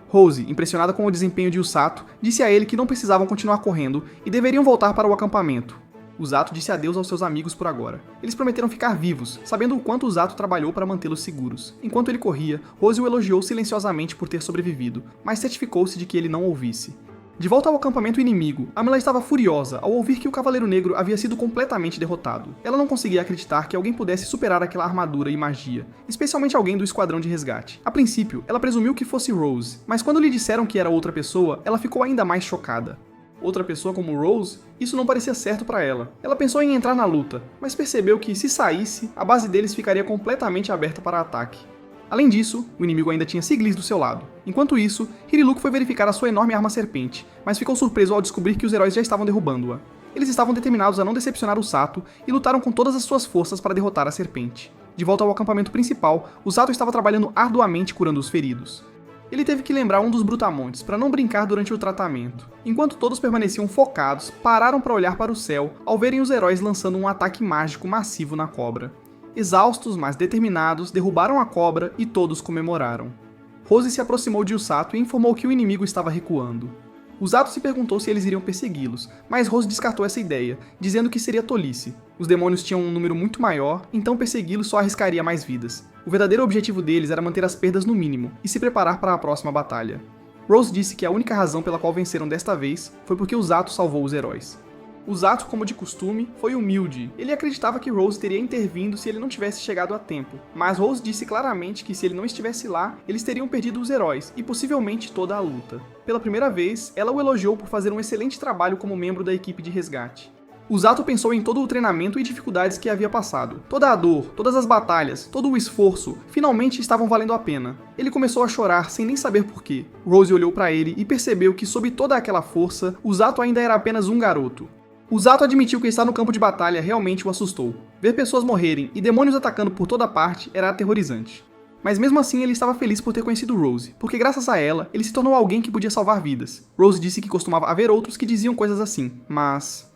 Rose, impressionada com o desempenho de Usato, disse a ele que não precisavam continuar correndo e deveriam voltar para o acampamento. Usato disse adeus aos seus amigos por agora. Eles prometeram ficar vivos, sabendo o quanto Usato trabalhou para mantê-los seguros. Enquanto ele corria, Rose o elogiou silenciosamente por ter sobrevivido, mas certificou-se de que ele não ouvisse. De volta ao acampamento inimigo, Amela estava furiosa ao ouvir que o Cavaleiro Negro havia sido completamente derrotado. Ela não conseguia acreditar que alguém pudesse superar aquela armadura e magia, especialmente alguém do esquadrão de resgate. A princípio, ela presumiu que fosse Rose, mas quando lhe disseram que era outra pessoa, ela ficou ainda mais chocada. Outra pessoa como Rose? Isso não parecia certo para ela. Ela pensou em entrar na luta, mas percebeu que, se saísse, a base deles ficaria completamente aberta para ataque. Além disso, o inimigo ainda tinha Siglis do seu lado. Enquanto isso, Hiriluko foi verificar a sua enorme arma serpente, mas ficou surpreso ao descobrir que os heróis já estavam derrubando-a. Eles estavam determinados a não decepcionar o Sato e lutaram com todas as suas forças para derrotar a serpente. De volta ao acampamento principal, o Sato estava trabalhando arduamente curando os feridos. Ele teve que lembrar um dos brutamontes para não brincar durante o tratamento. Enquanto todos permaneciam focados, pararam para olhar para o céu ao verem os heróis lançando um ataque mágico massivo na cobra. Exaustos, mas determinados, derrubaram a cobra e todos comemoraram. Rose se aproximou de Usato e informou que o inimigo estava recuando. Usato se perguntou se eles iriam persegui-los, mas Rose descartou essa ideia, dizendo que seria tolice. Os demônios tinham um número muito maior, então persegui-los só arriscaria mais vidas. O verdadeiro objetivo deles era manter as perdas no mínimo e se preparar para a próxima batalha. Rose disse que a única razão pela qual venceram desta vez foi porque Usato salvou os heróis. Usato, como de costume, foi humilde. Ele acreditava que Rose teria intervindo se ele não tivesse chegado a tempo, mas Rose disse claramente que se ele não estivesse lá, eles teriam perdido os heróis e possivelmente toda a luta. Pela primeira vez, ela o elogiou por fazer um excelente trabalho como membro da equipe de resgate. Usato pensou em todo o treinamento e dificuldades que havia passado. Toda a dor, todas as batalhas, todo o esforço, finalmente estavam valendo a pena. Ele começou a chorar sem nem saber porquê. Rose olhou para ele e percebeu que, sob toda aquela força, Usato ainda era apenas um garoto. Usato admitiu que estar no campo de batalha realmente o assustou. Ver pessoas morrerem e demônios atacando por toda parte era aterrorizante. Mas mesmo assim ele estava feliz por ter conhecido Rose, porque graças a ela, ele se tornou alguém que podia salvar vidas. Rose disse que costumava haver outros que diziam coisas assim, mas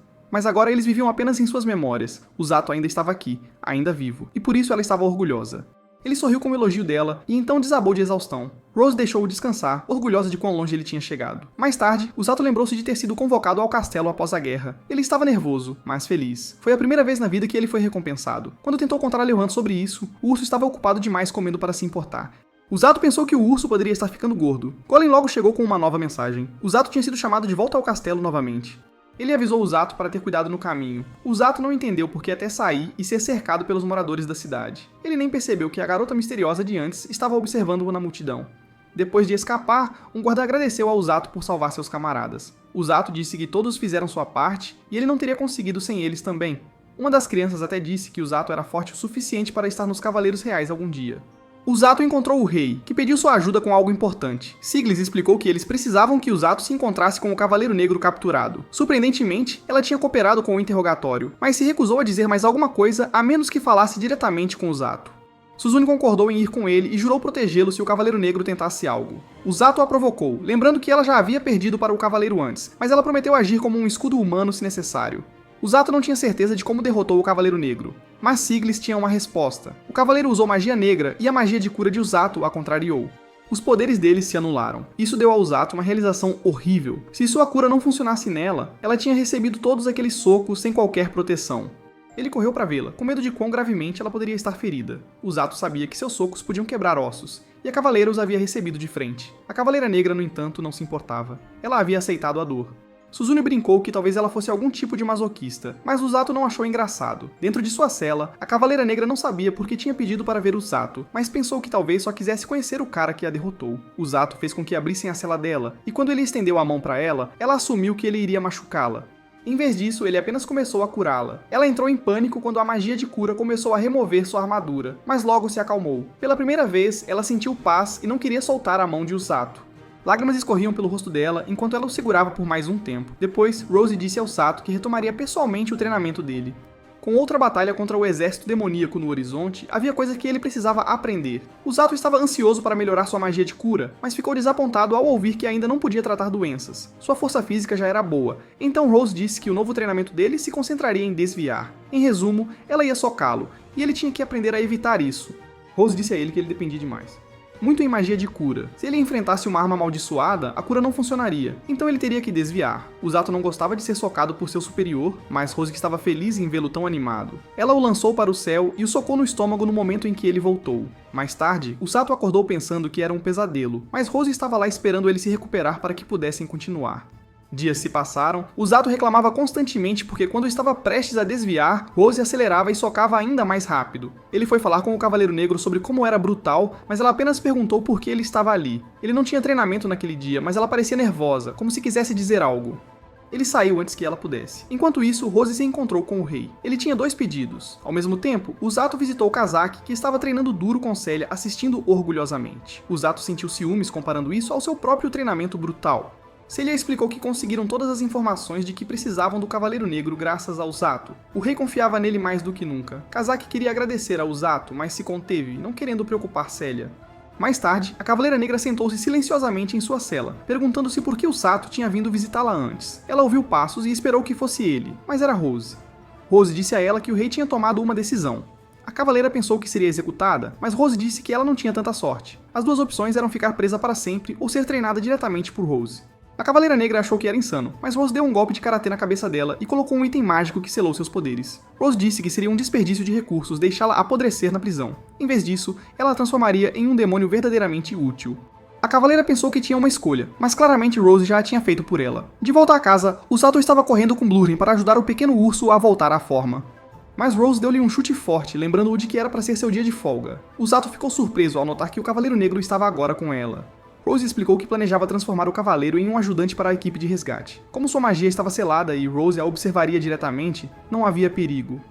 agora eles viviam apenas em suas memórias. Usato ainda estava aqui, ainda vivo, e por isso ela estava orgulhosa. Ele sorriu com o elogio dela e então desabou de exaustão. Rose deixou-o descansar, orgulhosa de quão longe ele tinha chegado. Mais tarde, Usato lembrou-se de ter sido convocado ao castelo após a guerra. Ele estava nervoso, mas feliz. Foi a primeira vez na vida que ele foi recompensado. Quando tentou contar a Lehuen sobre isso, o urso estava ocupado demais comendo para se importar. Usato pensou que o urso poderia estar ficando gordo. Golem logo chegou com uma nova mensagem. Usato tinha sido chamado de volta ao castelo novamente. Ele avisou Usato para ter cuidado no caminho. Usato não entendeu por que até sair e ser cercado pelos moradores da cidade. Ele nem percebeu que a garota misteriosa de antes estava observando-o na multidão. Depois de escapar, um guarda agradeceu a Usato por salvar seus camaradas. Usato disse que todos fizeram sua parte e ele não teria conseguido sem eles também. Uma das crianças até disse que Usato era forte o suficiente para estar nos Cavaleiros Reais algum dia. Usato encontrou o rei, que pediu sua ajuda com algo importante. Siglis explicou que eles precisavam que Usato se encontrasse com o Cavaleiro Negro capturado. Surpreendentemente, ela tinha cooperado com o interrogatório, mas se recusou a dizer mais alguma coisa a menos que falasse diretamente com Usato. Suzune concordou em ir com ele e jurou protegê-lo se o Cavaleiro Negro tentasse algo. Usato a provocou, lembrando que ela já havia perdido para o Cavaleiro antes, mas ela prometeu agir como um escudo humano se necessário. Usato não tinha certeza de como derrotou o Cavaleiro Negro, mas Siglis tinha uma resposta. O Cavaleiro usou magia negra e a magia de cura de Usato a contrariou. Os poderes dele se anularam. Isso deu a Usato uma realização horrível. Se sua cura não funcionasse nela, ela tinha recebido todos aqueles socos sem qualquer proteção. Ele correu para vê-la, com medo de quão gravemente ela poderia estar ferida. O Zato sabia que seus socos podiam quebrar ossos, e a cavaleira os havia recebido de frente. A Cavaleira Negra, no entanto, não se importava. Ela havia aceitado a dor. Suzune brincou que talvez ela fosse algum tipo de masoquista, mas o Zato não achou engraçado. Dentro de sua cela, a Cavaleira Negra não sabia por que tinha pedido para ver o Zato, mas pensou que talvez só quisesse conhecer o cara que a derrotou. O Zato fez com que abrissem a cela dela, e quando ele estendeu a mão para ela assumiu que ele iria machucá-la. Em vez disso, ele apenas começou a curá-la. Ela entrou em pânico quando a magia de cura começou a remover sua armadura, mas logo se acalmou. Pela primeira vez, ela sentiu paz e não queria soltar a mão de Usato. Lágrimas escorriam pelo rosto dela enquanto ela o segurava por mais um tempo. Depois, Rose disse ao Sato que retomaria pessoalmente o treinamento dele. Com outra batalha contra o exército demoníaco no horizonte, havia coisa que ele precisava aprender. O Zato estava ansioso para melhorar sua magia de cura, mas ficou desapontado ao ouvir que ainda não podia tratar doenças. Sua força física já era boa, então Rose disse que o novo treinamento dele se concentraria em desviar. Em resumo, ela ia socá-lo, e ele tinha que aprender a evitar isso. Rose disse a ele que ele dependia demais. Muito em magia de cura. Se ele enfrentasse uma arma amaldiçoada, a cura não funcionaria, então ele teria que desviar. O Zato não gostava de ser socado por seu superior, mas Rose estava feliz em vê-lo tão animado. Ela o lançou para o céu e o socou no estômago no momento em que ele voltou. Mais tarde, o Sato acordou pensando que era um pesadelo, mas Rose estava lá esperando ele se recuperar para que pudessem continuar. Dias se passaram, o Zato reclamava constantemente porque quando estava prestes a desviar, Rose acelerava e socava ainda mais rápido. Ele foi falar com o Cavaleiro Negro sobre como era brutal, mas ela apenas perguntou por que ele estava ali. Ele não tinha treinamento naquele dia, mas ela parecia nervosa, como se quisesse dizer algo. Ele saiu antes que ela pudesse. Enquanto isso, Rose se encontrou com o rei. Ele tinha 2 pedidos. Ao mesmo tempo, o Zato visitou Kazaki, que estava treinando duro com Celia, assistindo orgulhosamente. O Zato sentiu ciúmes comparando isso ao seu próprio treinamento brutal. Celia explicou que conseguiram todas as informações de que precisavam do Cavaleiro Negro graças ao Zato. O rei confiava nele mais do que nunca. Kazaki queria agradecer ao Zato, mas se conteve, não querendo preocupar Celia. Mais tarde, a Cavaleira Negra sentou-se silenciosamente em sua cela, perguntando-se por que o Sato tinha vindo visitá-la antes. Ela ouviu passos e esperou que fosse ele, mas era Rose. Rose disse a ela que o rei tinha tomado uma decisão. A cavaleira pensou que seria executada, mas Rose disse que ela não tinha tanta sorte. As 2 opções eram ficar presa para sempre ou ser treinada diretamente por Rose. A Cavaleira Negra achou que era insano, mas Rose deu um golpe de karatê na cabeça dela e colocou um item mágico que selou seus poderes. Rose disse que seria um desperdício de recursos deixá-la apodrecer na prisão. Em vez disso, ela a transformaria em um demônio verdadeiramente útil. A cavaleira pensou que tinha uma escolha, mas claramente Rose já a tinha feito por ela. De volta à casa, o Sato estava correndo com Blurren para ajudar o pequeno urso a voltar à forma. Mas Rose deu-lhe um chute forte, lembrando-o de que era para ser seu dia de folga. O Sato ficou surpreso ao notar que o Cavaleiro Negro estava agora com ela. Rose explicou que planejava transformar o cavaleiro em um ajudante para a equipe de resgate. Como sua magia estava selada e Rose a observaria diretamente, não havia perigo.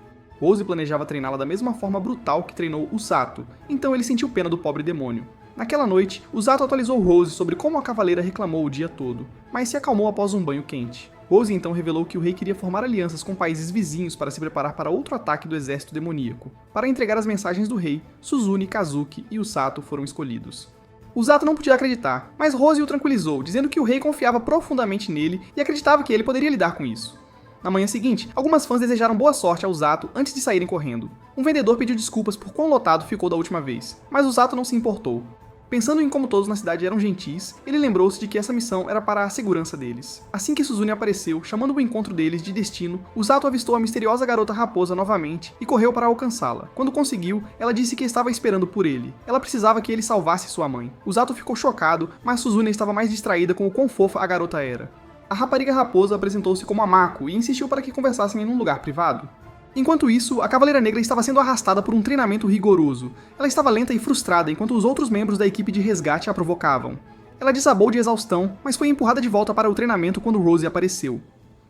Rose planejava treiná-la da mesma forma brutal que treinou o Sato, então ele sentiu pena do pobre demônio. Naquela noite, o Sato atualizou Rose sobre como a cavaleira reclamou o dia todo, mas se acalmou após um banho quente. Rose então revelou que o rei queria formar alianças com países vizinhos para se preparar para outro ataque do exército demoníaco. Para entregar as mensagens do rei, Suzune, Kazuki e o Sato foram escolhidos. O Zato não podia acreditar, mas Rose o tranquilizou, dizendo que o rei confiava profundamente nele e acreditava que ele poderia lidar com isso. Na manhã seguinte, algumas fãs desejaram boa sorte ao Zato antes de saírem correndo. Um vendedor pediu desculpas por quão lotado ficou da última vez, mas o Zato não se importou. Pensando em como todos na cidade eram gentis, ele lembrou-se de que essa missão era para a segurança deles. Assim que Suzune apareceu, chamando o encontro deles de destino, o Zato avistou a misteriosa garota raposa novamente e correu para alcançá-la. Quando conseguiu, ela disse que estava esperando por ele. Ela precisava que ele salvasse sua mãe. O Zato ficou chocado, mas Suzune estava mais distraída com o quão fofa a garota era. A rapariga raposa apresentou-se como a Mako e insistiu para que conversassem em um lugar privado. Enquanto isso, a Cavaleira Negra estava sendo arrastada por um treinamento rigoroso. Ela estava lenta e frustrada enquanto os outros membros da equipe de resgate a provocavam. Ela desabou de exaustão, mas foi empurrada de volta para o treinamento quando Rose apareceu.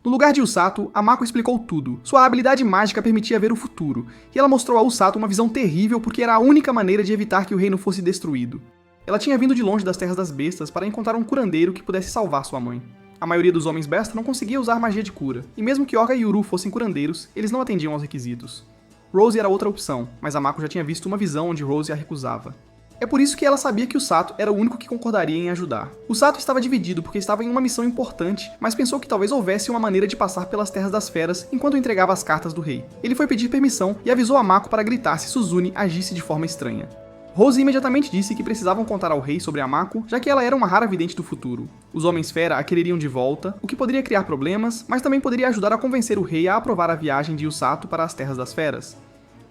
No lugar de Usato, a Mako explicou tudo. Sua habilidade mágica permitia ver o futuro, e ela mostrou a Usato uma visão terrível porque era a única maneira de evitar que o reino fosse destruído. Ela tinha vindo de longe das Terras das Bestas para encontrar um curandeiro que pudesse salvar sua mãe. A maioria dos homens besta não conseguia usar magia de cura, e mesmo que Orga e Uru fossem curandeiros, eles não atendiam aos requisitos. Rose era outra opção, mas a Mako já tinha visto uma visão onde Rose a recusava. É por isso que ela sabia que o Sato era o único que concordaria em ajudar. O Sato estava dividido porque estava em uma missão importante, mas pensou que talvez houvesse uma maneira de passar pelas Terras das Feras enquanto entregava as cartas do rei. Ele foi pedir permissão e avisou a Mako para gritar se Suzune agisse de forma estranha. Rose imediatamente disse que precisavam contar ao rei sobre a Mako, já que ela era uma rara vidente do futuro. Os Homens-Fera a quereriam de volta, o que poderia criar problemas, mas também poderia ajudar a convencer o rei a aprovar a viagem de Usato para as Terras das Feras.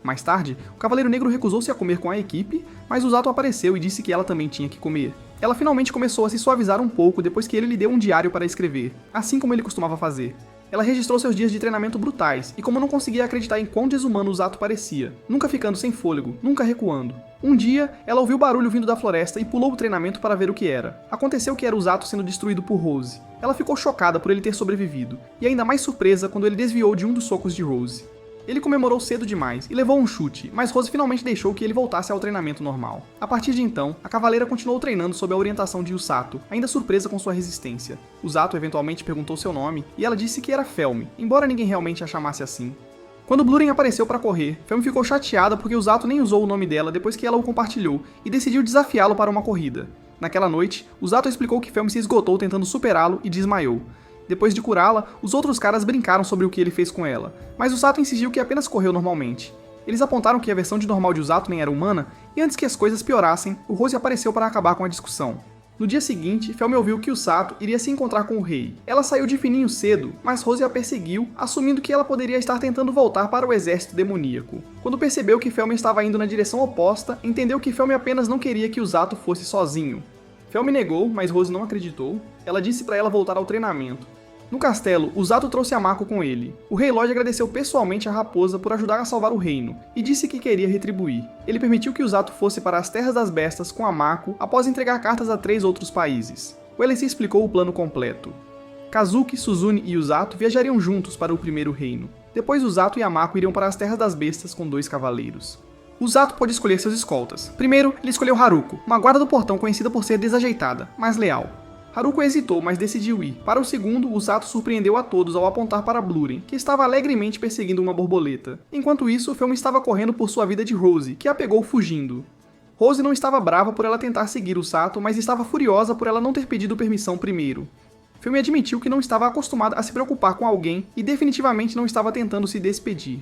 Mais tarde, o Cavaleiro Negro recusou-se a comer com a equipe, mas Usato apareceu e disse que ela também tinha que comer. Ela finalmente começou a se suavizar um pouco depois que ele lhe deu um diário para escrever, assim como ele costumava fazer. Ela registrou seus dias de treinamento brutais, e como não conseguia acreditar em quão desumano Usato parecia, nunca ficando sem fôlego, nunca recuando. Um dia, ela ouviu barulho vindo da floresta e pulou o treinamento para ver o que era. Aconteceu que era Usato sendo destruído por Rose. Ela ficou chocada por ele ter sobrevivido, e ainda mais surpresa quando ele desviou de um dos socos de Rose. Ele comemorou cedo demais e levou um chute, mas Rose finalmente deixou que ele voltasse ao treinamento normal. A partir de então, a cavaleira continuou treinando sob a orientação de Usato, ainda surpresa com sua resistência. Usato eventualmente perguntou seu nome, e ela disse que era Felmy, embora ninguém realmente a chamasse assim. Quando Bluren apareceu para correr, Felmy ficou chateada porque Usato nem usou o nome dela depois que ela o compartilhou, e decidiu desafiá-lo para uma corrida. Naquela noite, Usato explicou que Felmy se esgotou tentando superá-lo e desmaiou. Depois de curá-la, os outros caras brincaram sobre o que ele fez com ela, mas Usato insistiu que apenas correu normalmente. Eles apontaram que a versão de normal de Usato nem era humana, e antes que as coisas piorassem, o Rose apareceu para acabar com a discussão. No dia seguinte, Felmy ouviu que Usato iria se encontrar com o rei. Ela saiu de fininho cedo, mas Rose a perseguiu, assumindo que ela poderia estar tentando voltar para o exército demoníaco. Quando percebeu que Felmy estava indo na direção oposta, entendeu que Felmy apenas não queria que Usato fosse sozinho. Felmy negou, mas Rose não acreditou. Ela disse para ela voltar ao treinamento. No castelo, Usato trouxe a Mako com ele. O Rei Lodge agradeceu pessoalmente a raposa por ajudar a salvar o reino, e disse que queria retribuir. Ele permitiu que Usato fosse para as Terras das Bestas com a Mako após entregar cartas a 3 outros países. O LC explicou o plano completo. Kazuki, Suzune e Usato viajariam juntos para o Primeiro Reino. Depois Usato e a Mako iriam para as Terras das Bestas com 2 cavaleiros. Usato pôde escolher seus escoltas. Primeiro, ele escolheu Haruko, uma guarda do portão conhecida por ser desajeitada, mas leal. Haruko hesitou, mas decidiu ir. Para o segundo, Usato surpreendeu a todos ao apontar para Bluren, que estava alegremente perseguindo uma borboleta. Enquanto isso, Felmy estava correndo por sua vida de Rose, que a pegou fugindo. Rose não estava brava por ela tentar seguir Usato, mas estava furiosa por ela não ter pedido permissão primeiro. Felmy admitiu que não estava acostumada a se preocupar com alguém e definitivamente não estava tentando se despedir.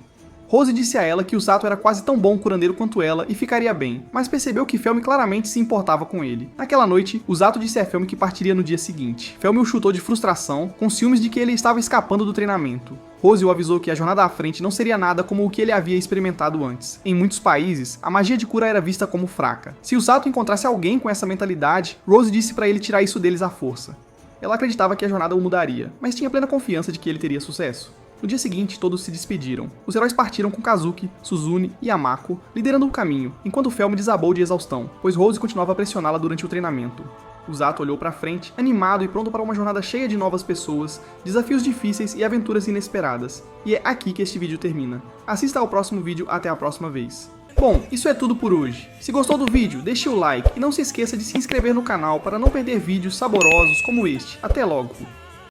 Rose disse a ela que Usato era quase tão bom curandeiro quanto ela e ficaria bem, mas percebeu que Felmy claramente se importava com ele. Naquela noite, Usato disse a Felmy que partiria no dia seguinte. Felmy o chutou de frustração, com ciúmes de que ele estava escapando do treinamento. Rose o avisou que a jornada à frente não seria nada como o que ele havia experimentado antes. Em muitos países, a magia de cura era vista como fraca. Se Usato encontrasse alguém com essa mentalidade, Rose disse para ele tirar isso deles à força. Ela acreditava que a jornada o mudaria, mas tinha plena confiança de que ele teria sucesso. No dia seguinte, todos se despediram. Os heróis partiram com Kazuki, Suzune e Mako, liderando o caminho, enquanto Felmy desabou de exaustão, pois Rose continuava a pressioná-la durante o treinamento. Usato olhou para frente, animado e pronto para uma jornada cheia de novas pessoas, desafios difíceis e aventuras inesperadas. E é aqui que este vídeo termina. Assista ao próximo vídeo até a próxima vez. Bom, isso é tudo por hoje. Se gostou do vídeo, deixe o like e não se esqueça de se inscrever no canal para não perder vídeos saborosos como este. Até logo!